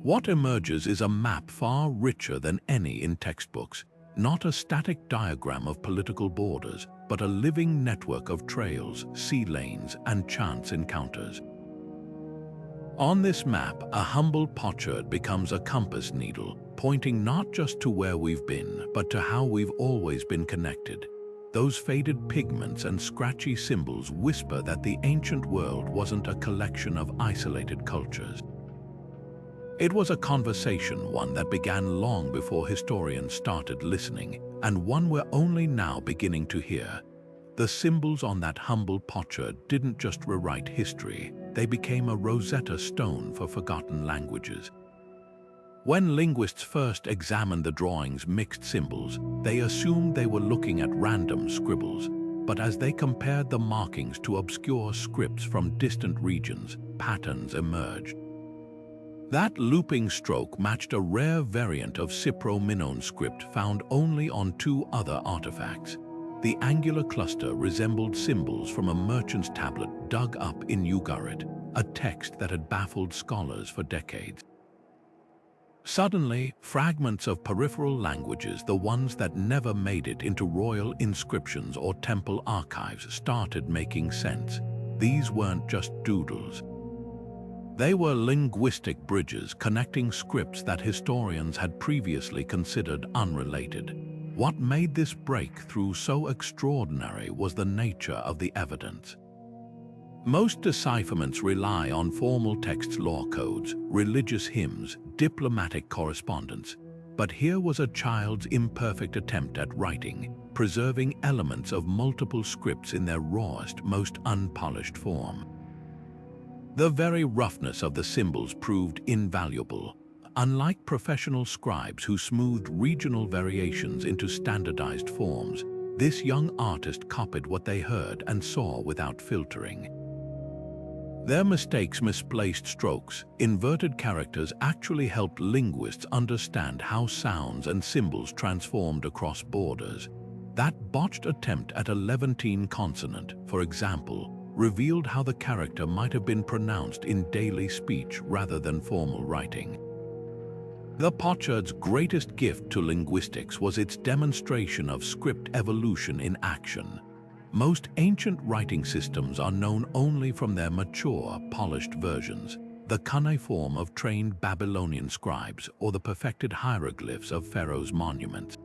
What emerges is a map far richer than any in textbooks, not a static diagram of political borders, but a living network of trails, sea lanes, and chance encounters. On this map, a humble potsherd becomes a compass needle, pointing not just to where we've been, but to how we've always been connected. Those faded pigments and scratchy symbols whisper that the ancient world wasn't a collection of isolated cultures. It was a conversation, one that began long before historians started listening, and one we're only now beginning to hear. The symbols on that humble potsherd didn't just rewrite history, they became a Rosetta Stone for forgotten languages. When linguists first examined the drawing's mixed symbols, they assumed they were looking at random scribbles, but as they compared the markings to obscure scripts from distant regions, patterns emerged. That looping stroke matched a rare variant of Cypro-Minoan script found only on two other artifacts. The angular cluster resembled symbols from a merchant's tablet dug up in Ugarit, a text that had baffled scholars for decades. Suddenly, fragments of peripheral languages, the ones that never made it into royal inscriptions or temple archives, started making sense. These weren't just doodles. They were linguistic bridges connecting scripts that historians had previously considered unrelated. What made this breakthrough so extraordinary was the nature of the evidence. Most decipherments rely on formal text law codes, religious hymns, diplomatic correspondence. But here was a child's imperfect attempt at writing, preserving elements of multiple scripts in their rawest, most unpolished form. The very roughness of the symbols proved invaluable. Unlike professional scribes who smoothed regional variations into standardized forms, this young artist copied what they heard and saw without filtering. Their mistakes, misplaced strokes, inverted characters actually helped linguists understand how sounds and symbols transformed across borders. That botched attempt at a Levantine consonant, for example, revealed how the character might have been pronounced in daily speech rather than formal writing. The Pochard's greatest gift to linguistics was its demonstration of script evolution in action. Most ancient writing systems are known only from their mature, polished versions, the cuneiform of trained Babylonian scribes or the perfected hieroglyphs of pharaohs' monuments.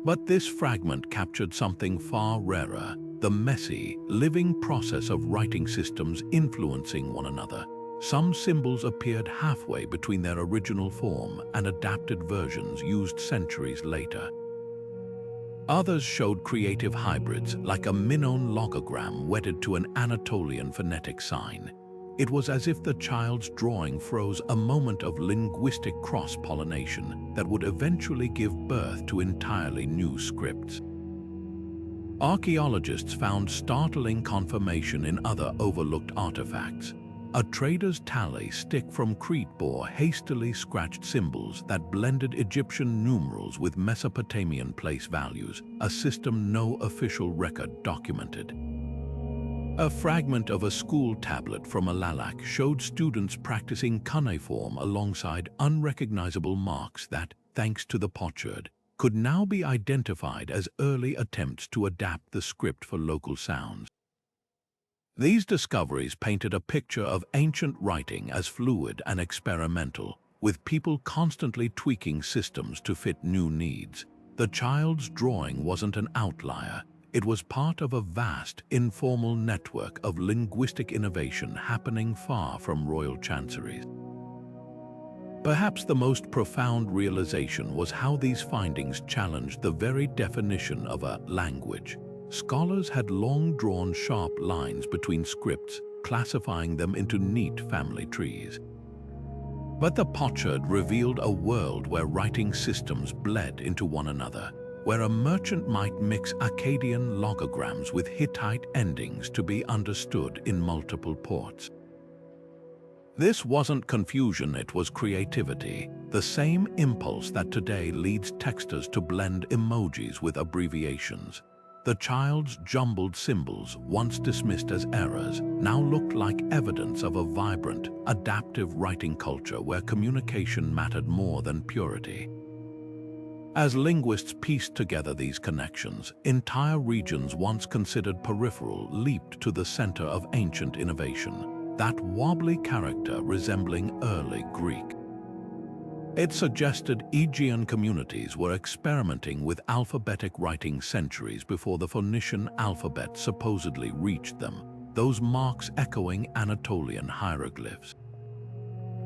But this fragment captured something far rarer, the messy, living process of writing systems influencing one another. Some symbols appeared halfway between their original form and adapted versions used centuries later. Others showed creative hybrids, like a Minoan logogram wedded to an Anatolian phonetic sign. It was as if the child's drawing froze a moment of linguistic cross-pollination that would eventually give birth to entirely new scripts. Archaeologists found startling confirmation in other overlooked artifacts. A trader's tally stick from Crete bore hastily scratched symbols that blended Egyptian numerals with Mesopotamian place values, a system no official record documented. A fragment of a school tablet from Alalak showed students practicing cuneiform alongside unrecognizable marks that, thanks to the Pochard, could now be identified as early attempts to adapt the script for local sounds. These discoveries painted a picture of ancient writing as fluid and experimental, with people constantly tweaking systems to fit new needs. The child's drawing wasn't an outlier. It was part of a vast, informal network of linguistic innovation happening far from royal chanceries. Perhaps the most profound realization was how these findings challenged the very definition of a language. Scholars had long drawn sharp lines between scripts, classifying them into neat family trees. But the Pochard revealed a world where writing systems bled into one another, where a merchant might mix Akkadian logograms with Hittite endings to be understood in multiple ports. This wasn't confusion, it was creativity, the same impulse that today leads texters to blend emojis with abbreviations. The child's jumbled symbols, once dismissed as errors, now looked like evidence of a vibrant, adaptive writing culture where communication mattered more than purity. As linguists pieced together these connections, entire regions once considered peripheral leaped to the center of ancient innovation, that wobbly character resembling early Greek. It suggested Aegean communities were experimenting with alphabetic writing centuries before the Phoenician alphabet supposedly reached them, those marks echoing Anatolian hieroglyphs.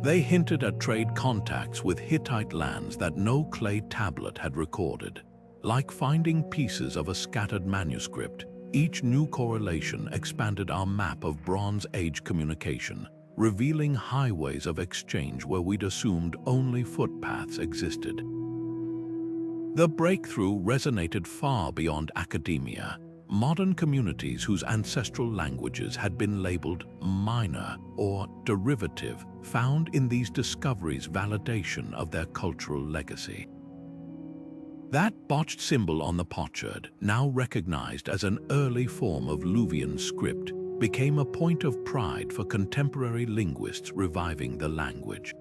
They hinted at trade contacts with Hittite lands that no clay tablet had recorded. Like finding pieces of a scattered manuscript, each new correlation expanded our map of Bronze Age communication, revealing highways of exchange where we'd assumed only footpaths existed. The breakthrough resonated far beyond academia. Modern communities whose ancestral languages had been labeled minor or derivative found in these discoveries validation of their cultural legacy. That botched symbol on the Pochard, now recognized as an early form of Luwian script, became a point of pride for contemporary linguists reviving the language.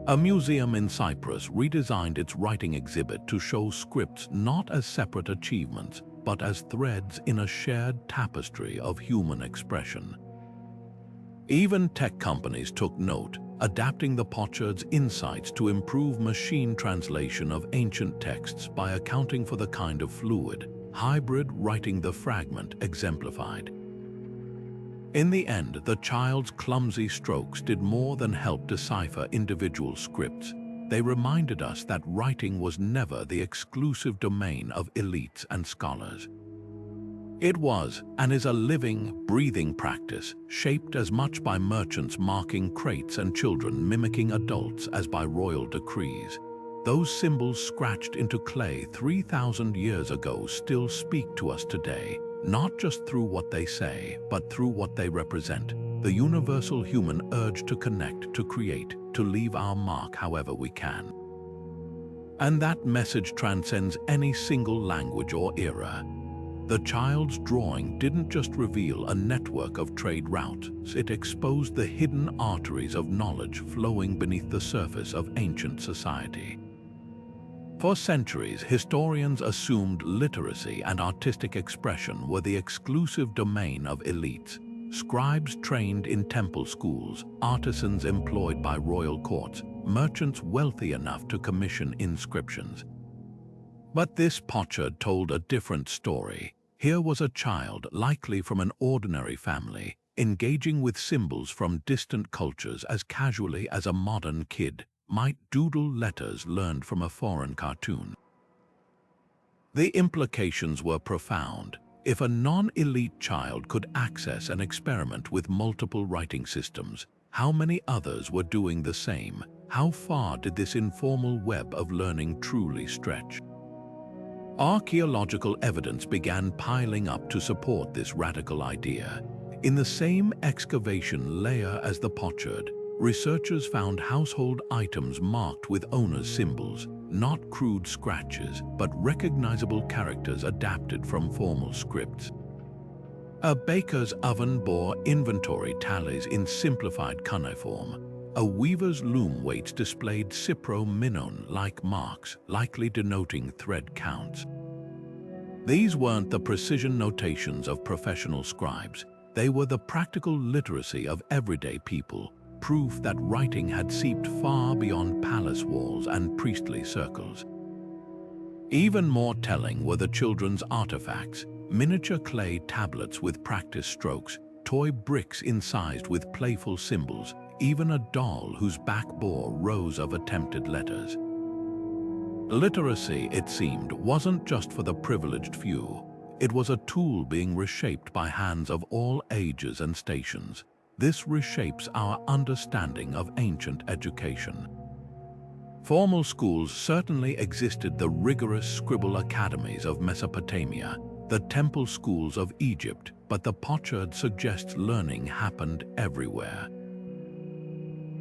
A museum in Cyprus redesigned its writing exhibit to show scripts not as separate achievements, but as threads in a shared tapestry of human expression. Even tech companies took note, adapting the Pochard's insights to improve machine translation of ancient texts by accounting for the kind of fluid, hybrid writing the fragment exemplified. In the end, the child's clumsy strokes did more than help decipher individual scripts. They reminded us that writing was never the exclusive domain of elites and scholars. It was and is a living, breathing practice, shaped as much by merchants marking crates and children mimicking adults as by royal decrees. Those symbols scratched into clay 3,000 years ago still speak to us today, not just through what they say, but through what they represent. The universal human urge to connect, to create, to leave our mark however we can. And that message transcends any single language or era. The child's drawing didn't just reveal a network of trade routes, it exposed the hidden arteries of knowledge flowing beneath the surface of ancient society. For centuries, historians assumed literacy and artistic expression were the exclusive domain of elites. Scribes trained in temple schools, artisans employed by royal courts, merchants wealthy enough to commission inscriptions. But this Pochard told a different story. Here was a child, likely from an ordinary family, engaging with symbols from distant cultures as casually as a modern kid might doodle letters learned from a foreign cartoon. The implications were profound. If a non-elite child could access and experiment with multiple writing systems, how many others were doing the same? How far did this informal web of learning truly stretch? Archaeological evidence began piling up to support this radical idea. In the same excavation layer as the Pochard, researchers found household items marked with owner's symbols, not crude scratches, but recognizable characters adapted from formal scripts. A baker's oven bore inventory tallies in simplified cuneiform. A weaver's loom weights displayed Cipro-Minon-like marks, likely denoting thread counts. These weren't the precision notations of professional scribes. They were the practical literacy of everyday people, proof that writing had seeped far beyond palace walls and priestly circles. Even more telling were the children's artifacts, miniature clay tablets with practice strokes, toy bricks incised with playful symbols, even a doll whose back bore rows of attempted letters. Literacy, it seemed, wasn't just for the privileged few. It was a tool being reshaped by hands of all ages and stations. This reshapes our understanding of ancient education. Formal schools certainly existed, the rigorous scribble academies of Mesopotamia, the temple schools of Egypt, but the Pochard suggests learning happened everywhere.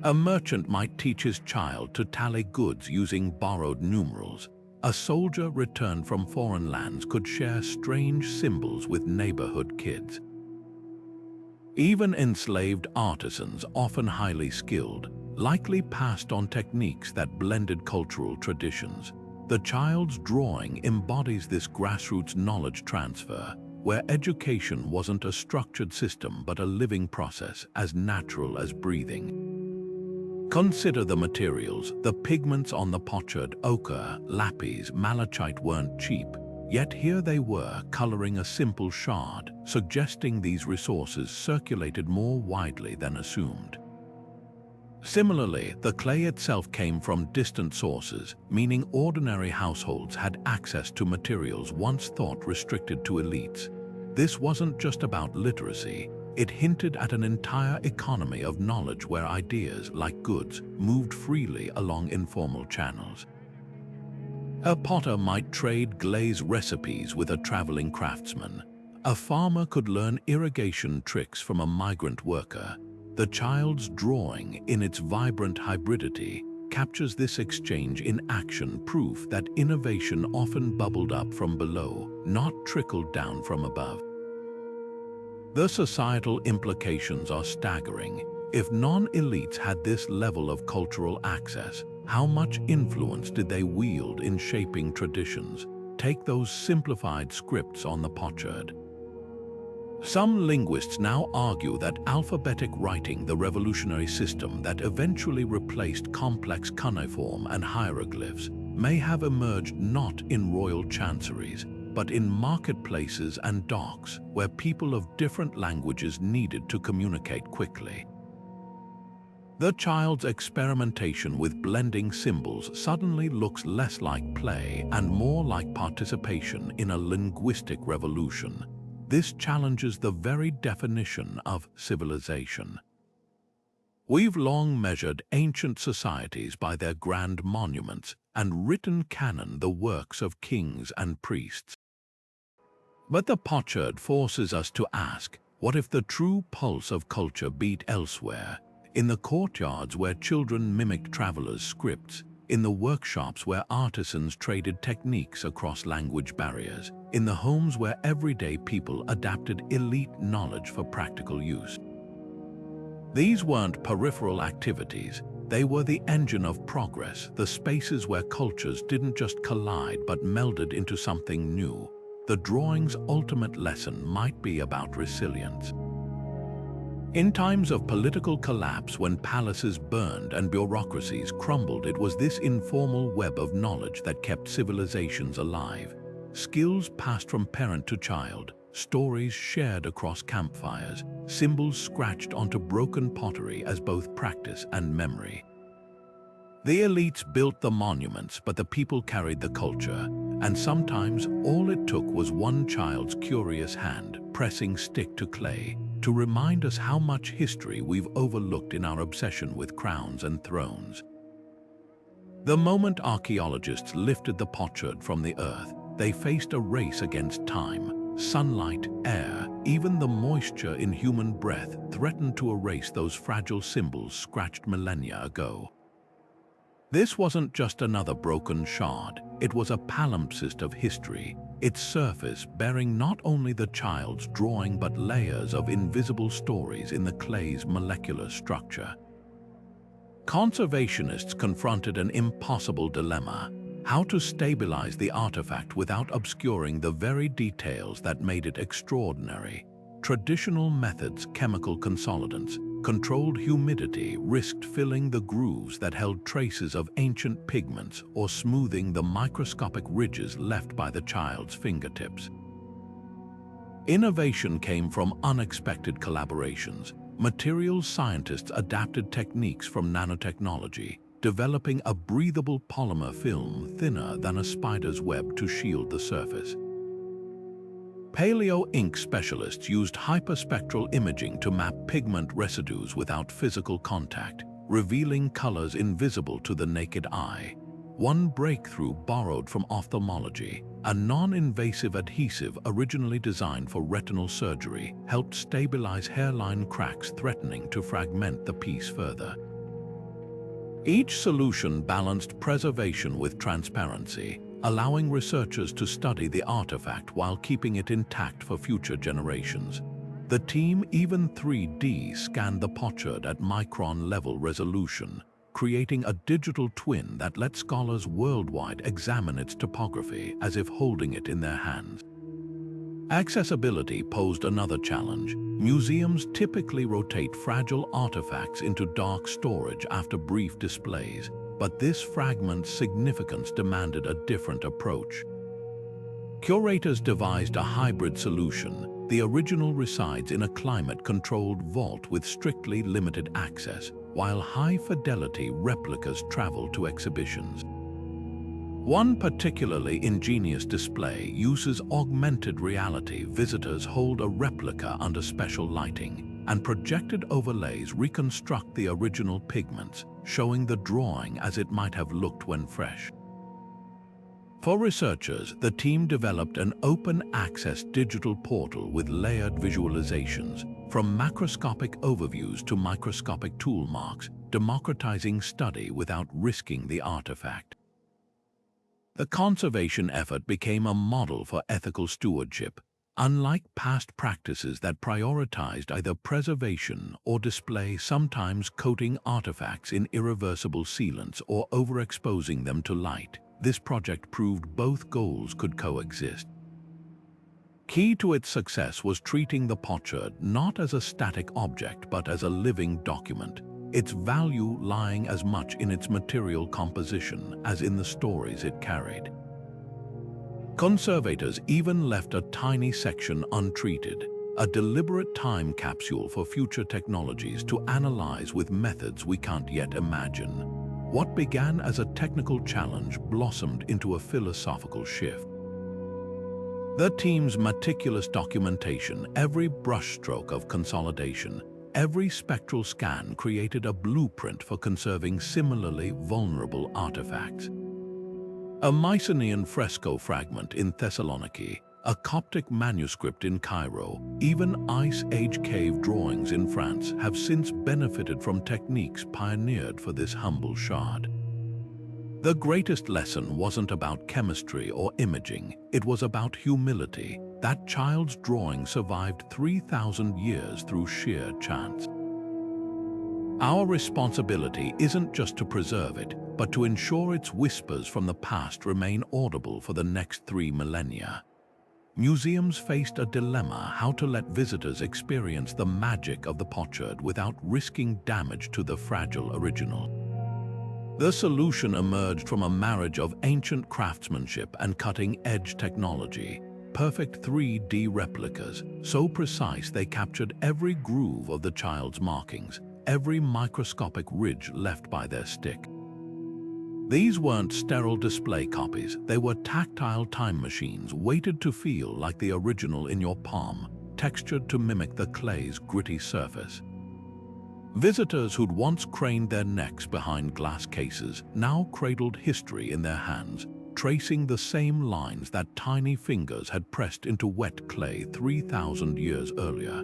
A merchant might teach his child to tally goods using borrowed numerals. A soldier returned from foreign lands could share strange symbols with neighborhood kids. Even enslaved artisans, often highly skilled, likely passed on techniques that blended cultural traditions. The child's drawing embodies this grassroots knowledge transfer, where education wasn't a structured system but a living process, as natural as breathing. Consider the materials. The pigments on the Pochard, ochre, lapis, malachite weren't cheap, yet here they were, coloring a simple shard, suggesting these resources circulated more widely than assumed. Similarly, the clay itself came from distant sources, meaning ordinary households had access to materials once thought restricted to elites. This wasn't just about literacy. It hinted at an entire economy of knowledge where ideas, like goods, moved freely along informal channels. A potter might trade glaze recipes with a traveling craftsman. A farmer could learn irrigation tricks from a migrant worker. The child's drawing, in its vibrant hybridity, captures this exchange in action, proof that innovation often bubbled up from below, not trickled down from above. The societal implications are staggering. If non-elites had this level of cultural access, how much influence did they wield in shaping traditions? Take those simplified scripts on the Pochard. Some linguists now argue that alphabetic writing, the revolutionary system that eventually replaced complex cuneiform and hieroglyphs, may have emerged not in royal chanceries, but in marketplaces and docks where people of different languages needed to communicate quickly. The child's experimentation with blending symbols suddenly looks less like play and more like participation in a linguistic revolution. This challenges the very definition of civilization. We've long measured ancient societies by their grand monuments and written canon the works of kings and priests. But the Pochard forces us to ask, what if the true pulse of culture beat elsewhere? In the courtyards where children mimicked travelers' scripts, in the workshops where artisans traded techniques across language barriers, in the homes where everyday people adapted elite knowledge for practical use. These weren't peripheral activities, they were the engine of progress, the spaces where cultures didn't just collide but melded into something new. The drawing's ultimate lesson might be about resilience. In times of political collapse, when palaces burned and bureaucracies crumbled, it was this informal web of knowledge that kept civilizations alive. Skills passed from parent to child, stories shared across campfires, symbols scratched onto broken pottery as both practice and memory. The elites built the monuments, but the people carried the culture, and sometimes all it took was one child's curious hand pressing stick to clay to remind us how much history we've overlooked in our obsession with crowns and thrones. The moment archaeologists lifted the potsherd from the earth, they faced a race against time. Sunlight, air, even the moisture in human breath threatened to erase those fragile symbols scratched millennia ago. This wasn't just another broken shard, it was a palimpsest of history, its surface bearing not only the child's drawing but layers of invisible stories in the clay's molecular structure. Conservationists confronted an impossible dilemma: how to stabilize the artifact without obscuring the very details that made it extraordinary. Traditional methods, chemical consolidants, controlled humidity, risked filling the grooves that held traces of ancient pigments or smoothing the microscopic ridges left by the child's fingertips. Innovation came from unexpected collaborations. Materials scientists adapted techniques from nanotechnology, developing a breathable polymer film thinner than a spider's web to shield the surface. Paleo-ink specialists used hyperspectral imaging to map pigment residues without physical contact, revealing colors invisible to the naked eye. One breakthrough borrowed from ophthalmology, a non-invasive adhesive originally designed for retinal surgery, helped stabilize hairline cracks threatening to fragment the piece further. Each solution balanced preservation with transparency, allowing researchers to study the artifact while keeping it intact for future generations. The team even 3D scanned the potsherd at micron-level resolution, creating a digital twin that let scholars worldwide examine its topography as if holding it in their hands. Accessibility posed another challenge. Museums typically rotate fragile artifacts into dark storage after brief displays, but this fragment's significance demanded a different approach. Curators devised a hybrid solution. The original resides in a climate-controlled vault with strictly limited access, while high-fidelity replicas travel to exhibitions. One particularly ingenious display uses augmented reality. Visitors hold a replica under special lighting, and projected overlays reconstruct the original pigments, showing the drawing as it might have looked when fresh. For researchers, the team developed an open-access digital portal with layered visualizations, from macroscopic overviews to microscopic tool marks, democratizing study without risking the artifact. The conservation effort became a model for ethical stewardship. Unlike past practices that prioritized either preservation or display, sometimes coating artifacts in irreversible sealants or overexposing them to light, this project proved both goals could coexist. Key to its success was treating the potsherd not as a static object but as a living document, its value lying as much in its material composition as in the stories it carried. Conservators even left a tiny section untreated, a deliberate time capsule for future technologies to analyze with methods we can't yet imagine. What began as a technical challenge blossomed into a philosophical shift. The team's meticulous documentation, every brushstroke of consolidation, every spectral scan created a blueprint for conserving similarly vulnerable artifacts. A Mycenaean fresco fragment in Thessaloniki, a Coptic manuscript in Cairo, even Ice Age cave drawings in France have since benefited from techniques pioneered for this humble shard. The greatest lesson wasn't about chemistry or imaging, it was about humility. That child's drawing survived 3,000 years through sheer chance. Our responsibility isn't just to preserve it, but to ensure its whispers from the past remain audible for the next 3 millennia. Museums faced a dilemma: how to let visitors experience the magic of the potsherd without risking damage to the fragile original. The solution emerged from a marriage of ancient craftsmanship and cutting-edge technology. Perfect 3D replicas, so precise they captured every groove of the child's markings, every microscopic ridge left by their stick. These weren't sterile display copies, they were tactile time machines weighted to feel like the original in your palm, textured to mimic the clay's gritty surface. Visitors who'd once craned their necks behind glass cases now cradled history in their hands, tracing the same lines that tiny fingers had pressed into wet clay 3,000 years earlier.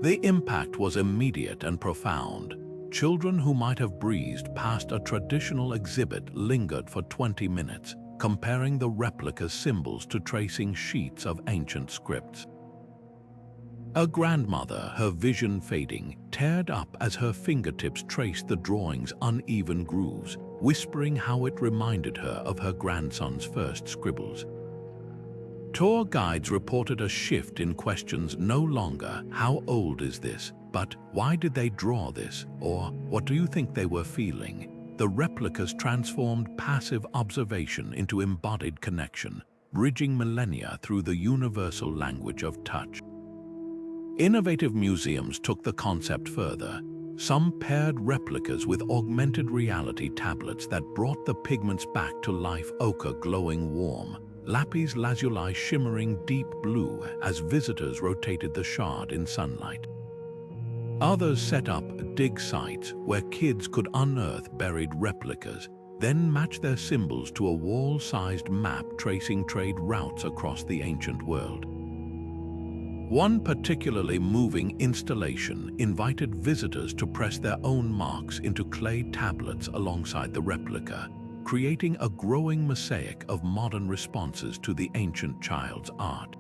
The impact was immediate and profound. Children who might have breezed past a traditional exhibit lingered for 20 minutes, comparing the replica's symbols to tracing sheets of ancient scripts. A grandmother, her vision fading, teared up as her fingertips traced the drawing's uneven grooves, whispering how it reminded her of her grandson's first scribbles. Tour guides reported a shift in questions: no longer, "How old is this?" but "Why did they draw this?" or "What do you think they were feeling?" The replicas transformed passive observation into embodied connection, bridging millennia through the universal language of touch. Innovative museums took the concept further. Some paired replicas with augmented reality tablets that brought the pigments back to life: ochre glowing warm, lapis lazuli shimmering deep blue as visitors rotated the shard in sunlight. Others set up dig sites where kids could unearth buried replicas, then match their symbols to a wall-sized map tracing trade routes across the ancient world. One particularly moving installation invited visitors to press their own marks into clay tablets alongside the replica, creating a growing mosaic of modern responses to the ancient child's art.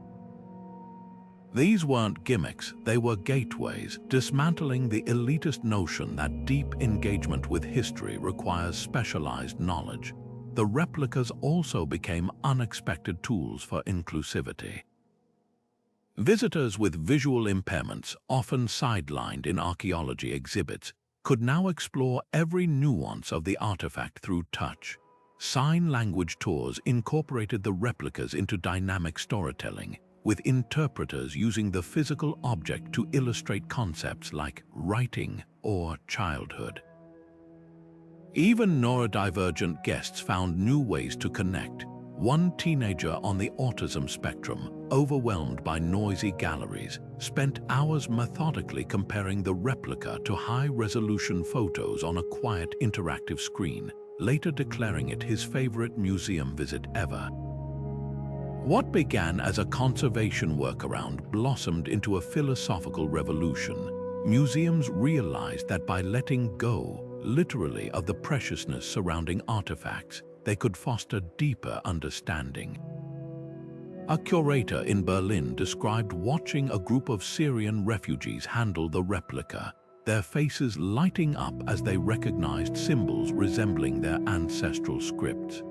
These weren't gimmicks, they were gateways, dismantling the elitist notion that deep engagement with history requires specialized knowledge. The replicas also became unexpected tools for inclusivity. Visitors with visual impairments, often sidelined in archaeology exhibits, could now explore every nuance of the artifact through touch. Sign language tours incorporated the replicas into dynamic storytelling, with interpreters using the physical object to illustrate concepts like writing or childhood. Even neurodivergent guests found new ways to connect. One teenager on the autism spectrum, overwhelmed by noisy galleries, spent hours methodically comparing the replica to high-resolution photos on a quiet interactive screen, later declaring it his favorite museum visit ever. What began as a conservation workaround blossomed into a philosophical revolution. Museums realized that by letting go, literally, of the preciousness surrounding artifacts, they could foster deeper understanding. A curator in Berlin described watching a group of Syrian refugees handle the replica, their faces lighting up as they recognized symbols resembling their ancestral scripts.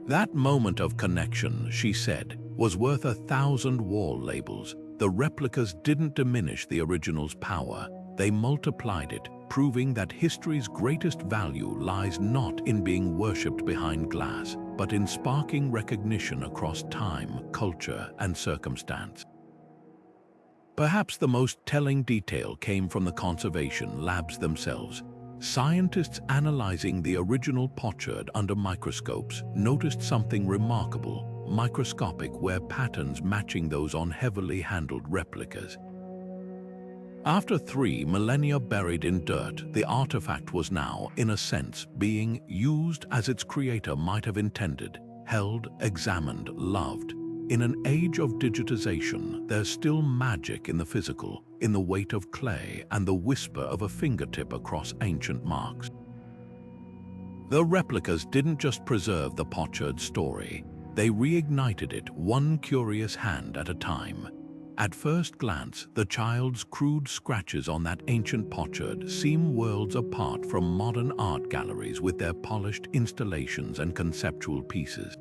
That moment of connection, she said, was worth 1,000 wall labels. The replicas didn't diminish the original's power, they multiplied it, proving that history's greatest value lies not in being worshipped behind glass, but in sparking recognition across time, culture, and circumstance. Perhaps the most telling detail came from the conservation labs themselves. Scientists analyzing the original potsherd under microscopes noticed something remarkable, microscopic, where patterns matching those on heavily handled replicas. After 3 millennia buried in dirt, the artifact was now, in a sense, being used as its creator might have intended, held, examined, loved. In an age of digitization, there's still magic in the physical, in the weight of clay and the whisper of a fingertip across ancient marks. The replicas didn't just preserve the potsherd story, they reignited it one curious hand at a time. At first glance, the child's crude scratches on that ancient potsherd seem worlds apart from modern art galleries with their polished installations and conceptual pieces.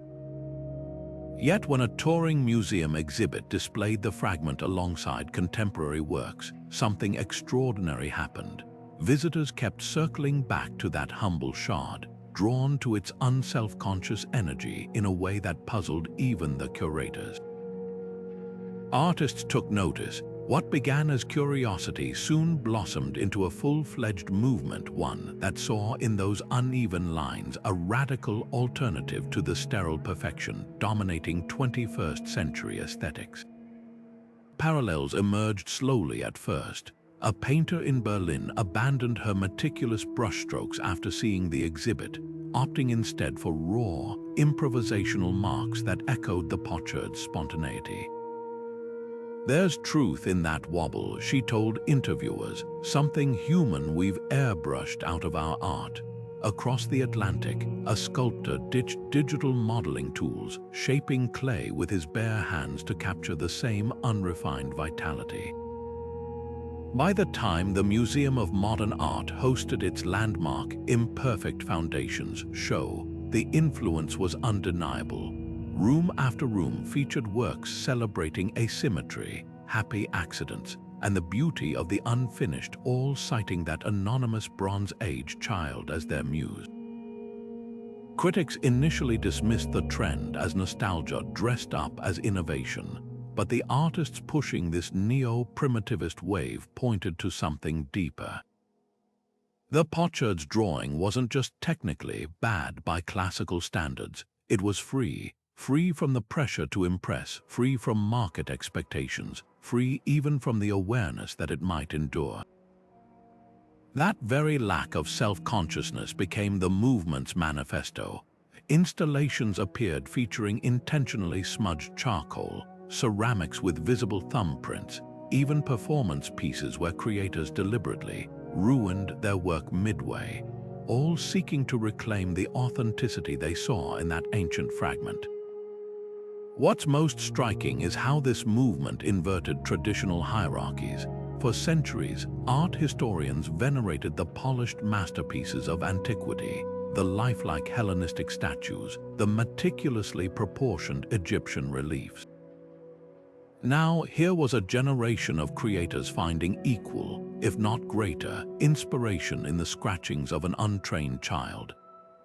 Yet when a touring museum exhibit displayed the fragment alongside contemporary works, something extraordinary happened. Visitors kept circling back to that humble shard, drawn to its unself-conscious energy in a way that puzzled even the curators. Artists took notice. What began as curiosity soon blossomed into a full-fledged movement, one that saw in those uneven lines a radical alternative to the sterile perfection dominating 21st century aesthetics. Parallels emerged slowly at first. A painter in Berlin abandoned her meticulous brushstrokes after seeing the exhibit, opting instead for raw, improvisational marks that echoed the potsherd's spontaneity. "There's truth in that wobble," she told interviewers, "something human we've airbrushed out of our art." Across the Atlantic, a sculptor ditched digital modeling tools, shaping clay with his bare hands to capture the same unrefined vitality. By the time the Museum of Modern Art hosted its landmark Imperfect Foundations show, the influence was undeniable. Room after room featured works celebrating asymmetry, happy accidents, and the beauty of the unfinished, all citing that anonymous Bronze Age child as their muse. Critics initially dismissed the trend as nostalgia dressed up as innovation, but the artists pushing this neo-primitivist wave pointed to something deeper. The potsherd's drawing wasn't just technically bad by classical standards, it was free from the pressure to impress, free from market expectations, free even from the awareness that it might endure. That very lack of self-consciousness became the movement's manifesto. Installations appeared featuring intentionally smudged charcoal, ceramics with visible thumbprints, even performance pieces where creators deliberately ruined their work midway, all seeking to reclaim the authenticity they saw in that ancient fragment. What's most striking is how this movement inverted traditional hierarchies. For centuries, art historians venerated the polished masterpieces of antiquity, the lifelike Hellenistic statues, the meticulously proportioned Egyptian reliefs. Now, here was a generation of creators finding equal, if not greater, inspiration in the scratchings of an untrained child.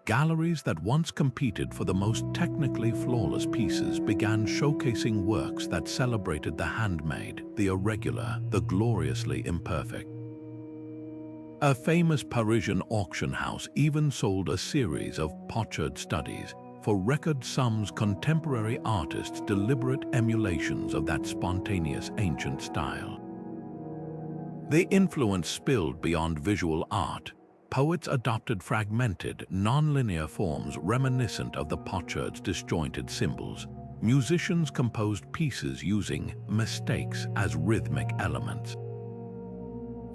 Galleries that once competed for the most technically flawless pieces began showcasing works that celebrated the handmade, the irregular, the gloriously imperfect. A famous Parisian auction house even sold a series of potsherd studies, for record sums, contemporary artists' deliberate emulations of that spontaneous ancient style. The influence spilled beyond visual art. Poets adopted fragmented, non-linear forms reminiscent of the potsherd's disjointed symbols. Musicians composed pieces using mistakes as rhythmic elements.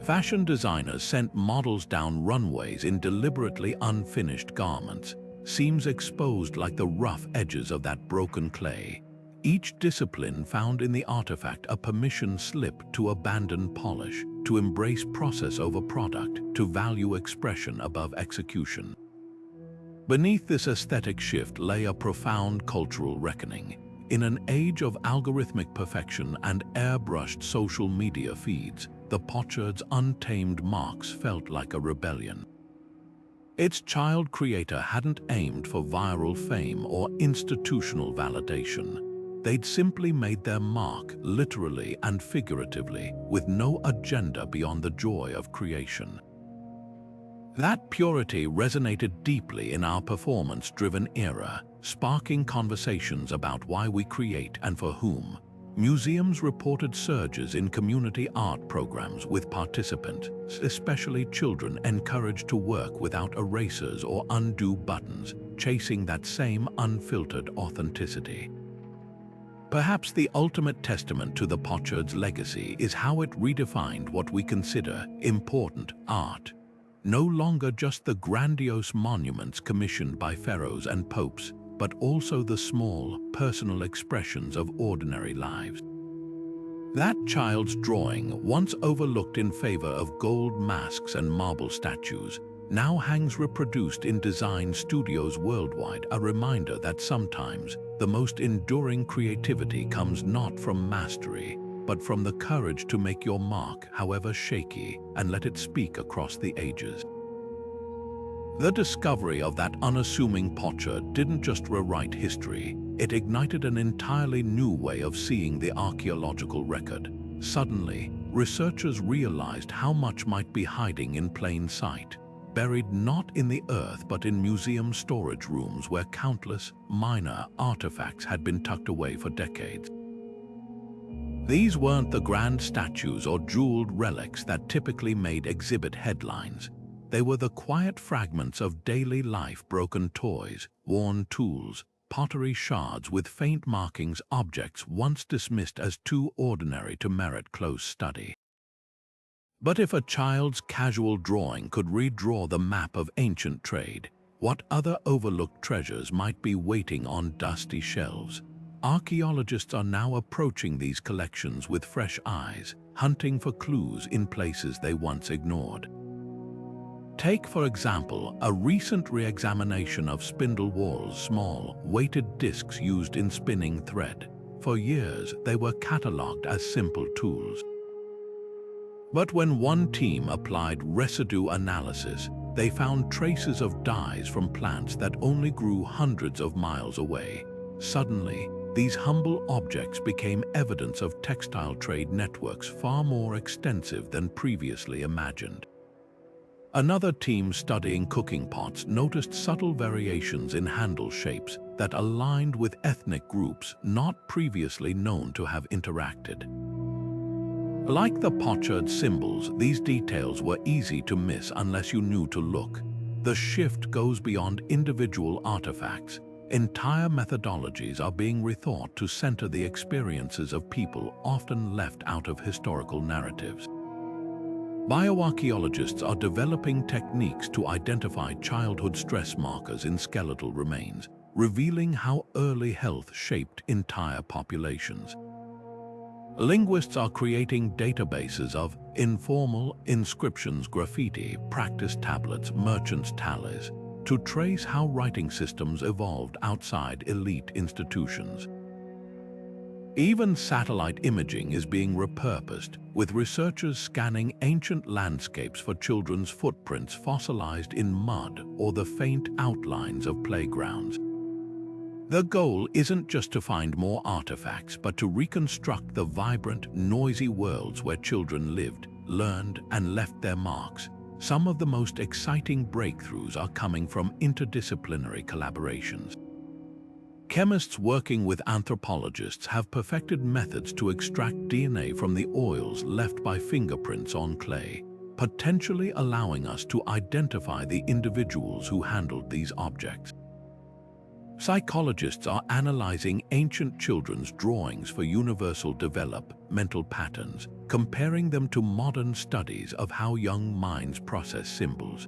Fashion designers sent models down runways in deliberately unfinished garments, seams exposed like the rough edges of that broken clay. Each discipline found in the artifact a permission slip to abandon polish, to embrace process over product, to value expression above execution. Beneath this aesthetic shift lay a profound cultural reckoning. In an age of algorithmic perfection and airbrushed social media feeds, the potsherd's untamed marks felt like a rebellion. Its child creator hadn't aimed for viral fame or institutional validation. They'd simply made their mark, literally and figuratively, with no agenda beyond the joy of creation. That purity resonated deeply in our performance-driven era, sparking conversations about why we create and for whom. Museums reported surges in community art programs with participants, especially children, encouraged to work without erasers or undo buttons, chasing that same unfiltered authenticity. Perhaps the ultimate testament to the Pochard's legacy is how it redefined what we consider important art. No longer just the grandiose monuments commissioned by pharaohs and popes, but also the small, personal expressions of ordinary lives. That child's drawing, once overlooked in favor of gold masks and marble statues, now hangs reproduced in design studios worldwide, a reminder that sometimes the most enduring creativity comes not from mastery, but from the courage to make your mark, however shaky, and let it speak across the ages. The discovery of that unassuming potsherd didn't just rewrite history, it ignited an entirely new way of seeing the archaeological record. Suddenly, researchers realized how much might be hiding in plain sight, buried not in the earth but in museum storage rooms where countless minor artifacts had been tucked away for decades. These weren't the grand statues or jeweled relics that typically made exhibit headlines. They were the quiet fragments of daily life: broken toys, worn tools, pottery shards with faint markings, objects once dismissed as too ordinary to merit close study. But if a child's casual drawing could redraw the map of ancient trade, what other overlooked treasures might be waiting on dusty shelves? Archaeologists are now approaching these collections with fresh eyes, hunting for clues in places they once ignored. Take, for example, a recent re-examination of spindle whorls, small, weighted discs used in spinning thread. For years, they were catalogued as simple tools. But when one team applied residue analysis, they found traces of dyes from plants that only grew hundreds of miles away. Suddenly, these humble objects became evidence of textile trade networks far more extensive than previously imagined. Another team studying cooking pots noticed subtle variations in handle shapes that aligned with ethnic groups not previously known to have interacted. Like the Pochard symbols, these details were easy to miss unless you knew to look. The shift goes beyond individual artifacts. Entire methodologies are being rethought to center the experiences of people often left out of historical narratives. Bioarchaeologists are developing techniques to identify childhood stress markers in skeletal remains, revealing how early health shaped entire populations. Linguists are creating databases of informal inscriptions, graffiti, practice tablets, merchants' tallies, to trace how writing systems evolved outside elite institutions. Even satellite imaging is being repurposed, with researchers scanning ancient landscapes for children's footprints fossilized in mud or the faint outlines of playgrounds. The goal isn't just to find more artifacts, but to reconstruct the vibrant, noisy worlds where children lived, learned, and left their marks. Some of the most exciting breakthroughs are coming from interdisciplinary collaborations. Chemists working with anthropologists have perfected methods to extract DNA from the oils left by fingerprints on clay, potentially allowing us to identify the individuals who handled these objects. Psychologists are analyzing ancient children's drawings for universal developmental patterns, comparing them to modern studies of how young minds process symbols.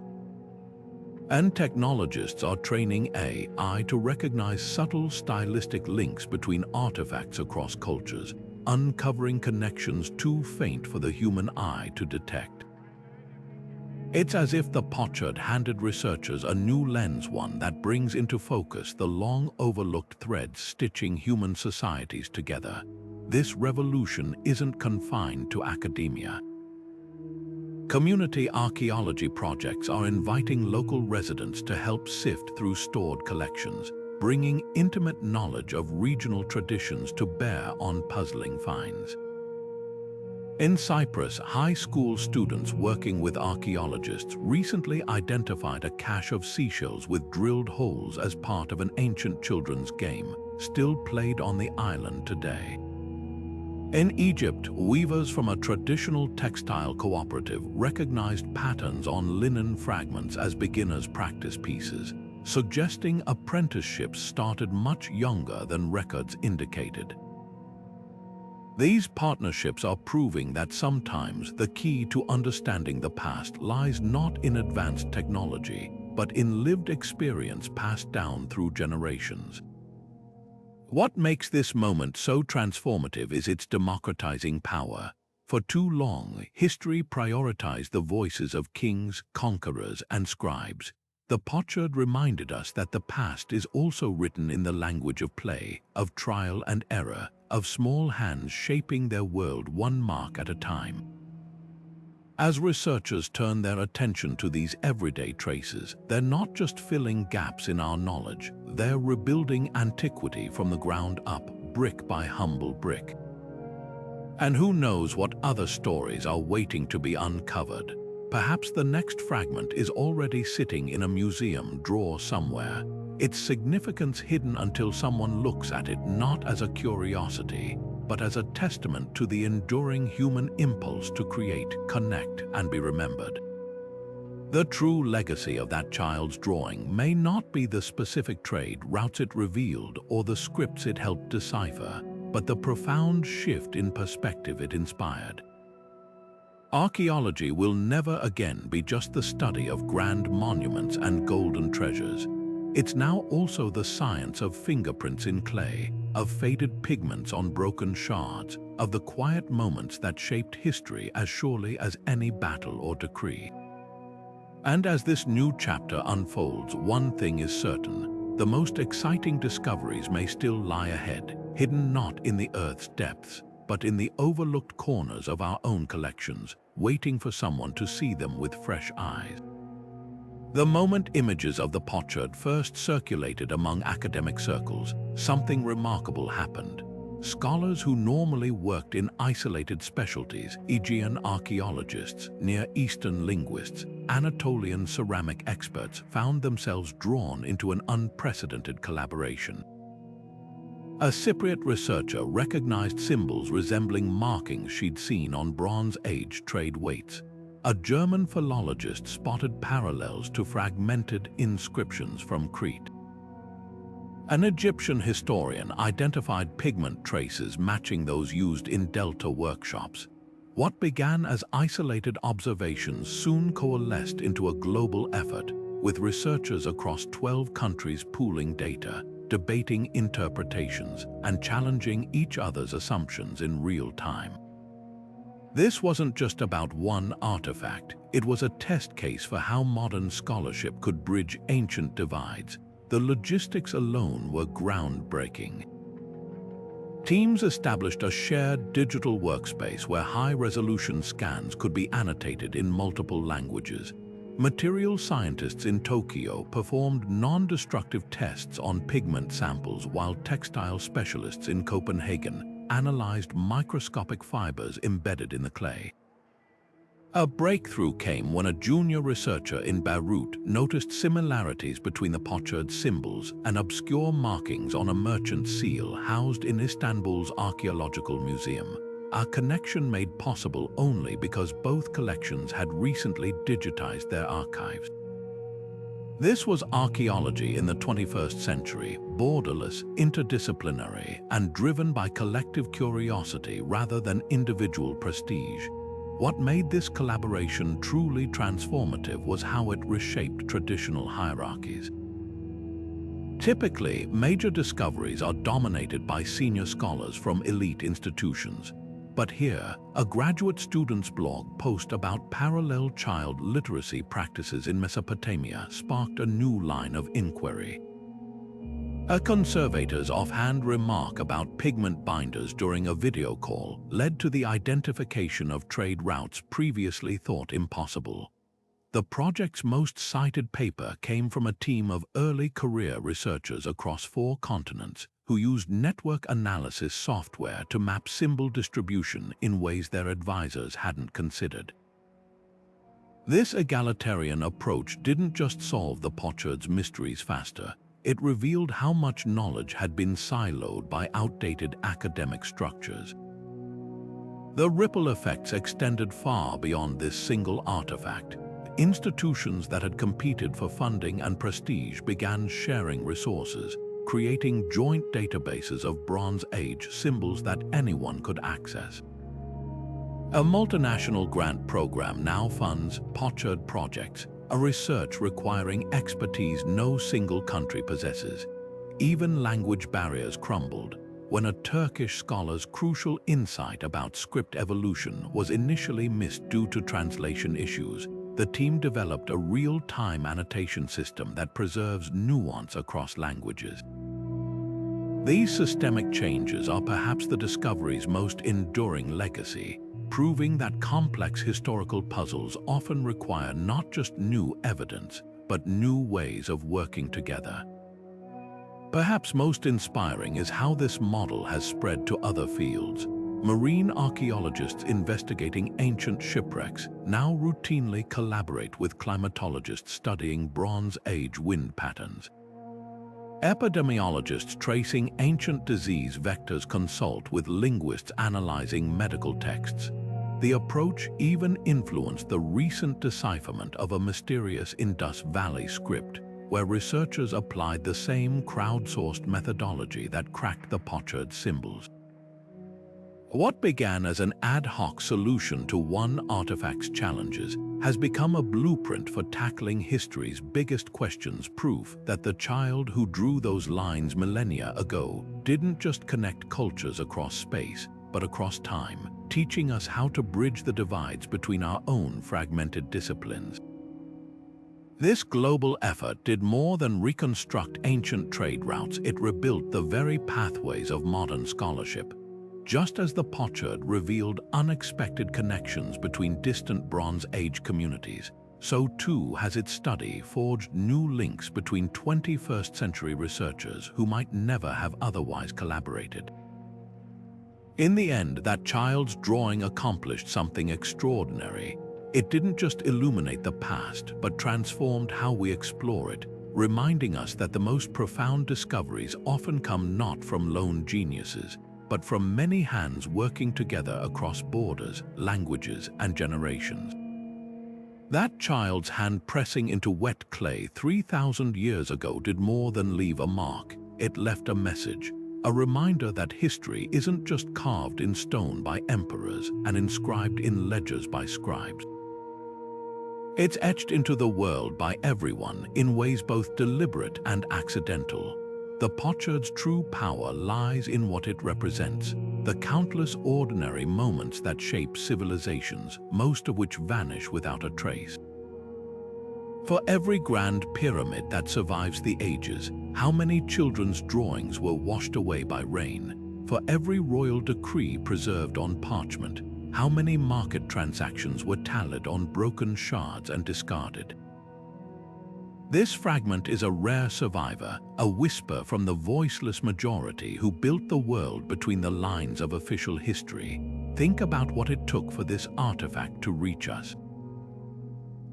And technologists are training AI to recognize subtle stylistic links between artifacts across cultures, uncovering connections too faint for the human eye to detect. It's as if the Pochard handed researchers a new lens, one that brings into focus the long-overlooked threads stitching human societies together. This revolution isn't confined to academia. Community archaeology projects are inviting local residents to help sift through stored collections, bringing intimate knowledge of regional traditions to bear on puzzling finds. In Cyprus, high school students working with archaeologists recently identified a cache of seashells with drilled holes as part of an ancient children's game, still played on the island today. In Egypt, weavers from a traditional textile cooperative recognized patterns on linen fragments as beginners' practice pieces, suggesting apprenticeships started much younger than records indicated. These partnerships are proving that sometimes the key to understanding the past lies not in advanced technology, but in lived experience passed down through generations. What makes this moment so transformative is its democratizing power. For too long, history prioritized the voices of kings, conquerors, and scribes. The Pochard reminded us that the past is also written in the language of play, of trial and error, of small hands shaping their world one mark at a time. As researchers turn their attention to these everyday traces, they're not just filling gaps in our knowledge, they're rebuilding antiquity from the ground up, brick by humble brick. And who knows what other stories are waiting to be uncovered? Perhaps the next fragment is already sitting in a museum drawer somewhere, its significance hidden until someone looks at it not as a curiosity, but as a testament to the enduring human impulse to create, connect, and be remembered. The true legacy of that child's drawing may not be the specific trade routes it revealed or the scripts it helped decipher, but the profound shift in perspective it inspired. Archaeology will never again be just the study of grand monuments and golden treasures. It's now also the science of fingerprints in clay, of faded pigments on broken shards, of the quiet moments that shaped history as surely as any battle or decree. And as this new chapter unfolds, one thing is certain: the most exciting discoveries may still lie ahead, hidden not in the Earth's depths, but in the overlooked corners of our own collections, waiting for someone to see them with fresh eyes. The moment images of the Pochard first circulated among academic circles, something remarkable happened. Scholars who normally worked in isolated specialties, Aegean archaeologists, Near Eastern linguists, Anatolian ceramic experts, found themselves drawn into an unprecedented collaboration. A Cypriot researcher recognized symbols resembling markings she'd seen on Bronze Age trade weights. A German philologist spotted parallels to fragmented inscriptions from Crete. An Egyptian historian identified pigment traces matching those used in Delta workshops. What began as isolated observations soon coalesced into a global effort, with researchers across 12 countries pooling data, debating interpretations, and challenging each other's assumptions in real time. This wasn't just about one artifact, it was a test case for how modern scholarship could bridge ancient divides. The logistics alone were groundbreaking. Teams established a shared digital workspace where high-resolution scans could be annotated in multiple languages. Material scientists in Tokyo performed non-destructive tests on pigment samples, while textile specialists in Copenhagen analyzed microscopic fibers embedded in the clay. A breakthrough came when a junior researcher in Beirut noticed similarities between the Pochard symbols and obscure markings on a merchant seal housed in Istanbul's Archaeological Museum. A connection made possible only because both collections had recently digitized their archives. This was archaeology in the 21st century, borderless, interdisciplinary, and driven by collective curiosity rather than individual prestige. What made this collaboration truly transformative was how it reshaped traditional hierarchies. Typically, major discoveries are dominated by senior scholars from elite institutions. But here, a graduate student's blog post about parallel child literacy practices in Mesopotamia sparked a new line of inquiry. A conservator's offhand remark about pigment binders during a video call led to the identification of trade routes previously thought impossible. The project's most cited paper came from a team of early career researchers across 4 continents who used network analysis software to map symbol distribution in ways their advisors hadn't considered. This egalitarian approach didn't just solve the Pochard's mysteries faster, it revealed how much knowledge had been siloed by outdated academic structures. The ripple effects extended far beyond this single artifact. Institutions that had competed for funding and prestige began sharing resources, creating joint databases of Bronze Age symbols that anyone could access. A multinational grant program now funds Pochard projects, a research requiring expertise no single country possesses. Even language barriers crumbled when a Turkish scholar's crucial insight about script evolution was initially missed due to translation issues. The team developed a real-time annotation system that preserves nuance across languages. These systemic changes are perhaps the discovery's most enduring legacy, proving that complex historical puzzles often require not just new evidence, but new ways of working together. Perhaps most inspiring is how this model has spread to other fields. Marine archaeologists investigating ancient shipwrecks now routinely collaborate with climatologists studying Bronze Age wind patterns. Epidemiologists tracing ancient disease vectors consult with linguists analyzing medical texts. The approach even influenced the recent decipherment of a mysterious Indus Valley script, where researchers applied the same crowdsourced methodology that cracked the Pochard symbols. What began as an ad hoc solution to one artifact's challenges has become a blueprint for tackling history's biggest questions, proof that the child who drew those lines millennia ago didn't just connect cultures across space, but across time, teaching us how to bridge the divides between our own fragmented disciplines. This global effort did more than reconstruct ancient trade routes, it rebuilt the very pathways of modern scholarship. Just as the Pochard revealed unexpected connections between distant Bronze Age communities, so too has its study forged new links between 21st century researchers who might never have otherwise collaborated. In the end, that child's drawing accomplished something extraordinary. It didn't just illuminate the past, but transformed how we explore it, reminding us that the most profound discoveries often come not from lone geniuses, but from many hands working together across borders, languages, and generations. That child's hand pressing into wet clay 3,000 years ago did more than leave a mark. It left a message, a reminder that history isn't just carved in stone by emperors and inscribed in ledgers by scribes. It's etched into the world by everyone in ways both deliberate and accidental. The Pochard's true power lies in what it represents, the countless ordinary moments that shape civilizations, most of which vanish without a trace. For every grand pyramid that survives the ages, how many children's drawings were washed away by rain? For every royal decree preserved on parchment, how many market transactions were tallied on broken shards and discarded? This fragment is a rare survivor, a whisper from the voiceless majority who built the world between the lines of official history. Think about what it took for this artifact to reach us.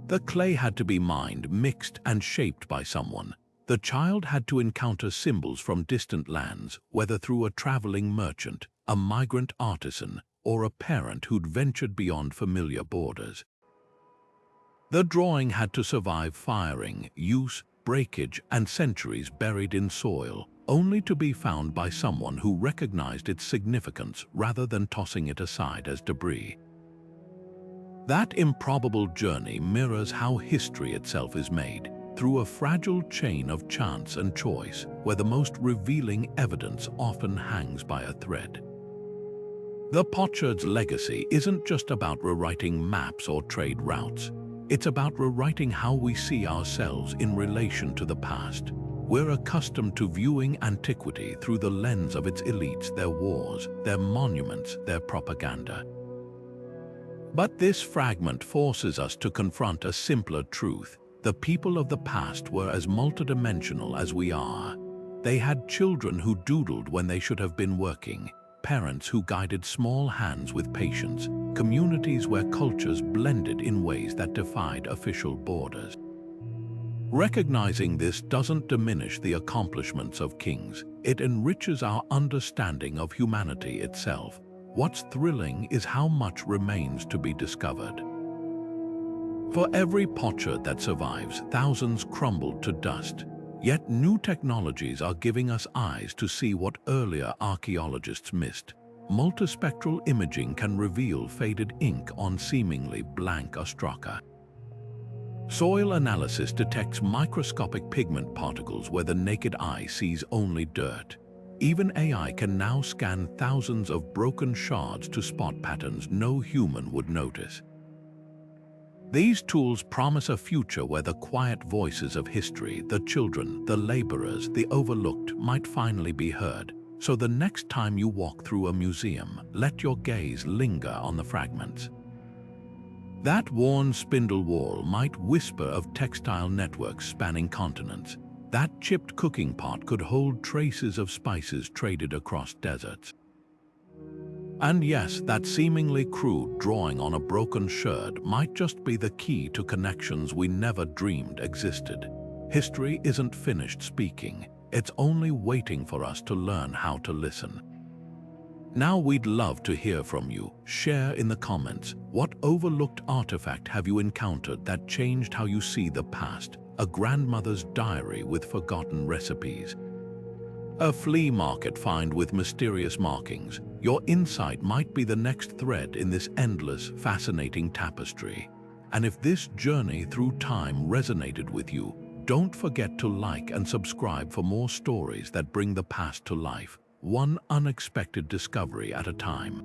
The clay had to be mined, mixed, and shaped by someone. The child had to encounter symbols from distant lands, whether through a traveling merchant, a migrant artisan, or a parent who'd ventured beyond familiar borders. The drawing had to survive firing, use, breakage, and centuries buried in soil, only to be found by someone who recognized its significance rather than tossing it aside as debris. That improbable journey mirrors how history itself is made, through a fragile chain of chance and choice, where the most revealing evidence often hangs by a thread. The Pochard's legacy isn't just about rewriting maps or trade routes. It's about rewriting how we see ourselves in relation to the past. We're accustomed to viewing antiquity through the lens of its elites, their wars, their monuments, their propaganda. But this fragment forces us to confront a simpler truth. The people of the past were as multidimensional as we are. They had children who doodled when they should have been working, parents who guided small hands with patience, communities where cultures blended in ways that defied official borders. Recognizing this doesn't diminish the accomplishments of kings. It enriches our understanding of humanity itself. What's thrilling is how much remains to be discovered. For every potsherd that survives, thousands crumble to dust. Yet new technologies are giving us eyes to see what earlier archaeologists missed. Multispectral imaging can reveal faded ink on seemingly blank ostraca. Soil analysis detects microscopic pigment particles where the naked eye sees only dirt. Even AI can now scan thousands of broken shards to spot patterns no human would notice. These tools promise a future where the quiet voices of history, the children, the laborers, the overlooked, might finally be heard. So the next time you walk through a museum, let your gaze linger on the fragments. That worn spindle wall might whisper of textile networks spanning continents. That chipped cooking pot could hold traces of spices traded across deserts. And yes, that seemingly crude drawing on a broken sherd might just be the key to connections we never dreamed existed. History isn't finished speaking. It's only waiting for us to learn how to listen. Now we'd love to hear from you. Share in the comments. What overlooked artifact have you encountered that changed how you see the past? A grandmother's diary with forgotten recipes. A flea market find with mysterious markings. Your insight might be the next thread in this endless, fascinating tapestry. And if this journey through time resonated with you, don't forget to like and subscribe for more stories that bring the past to life, one unexpected discovery at a time.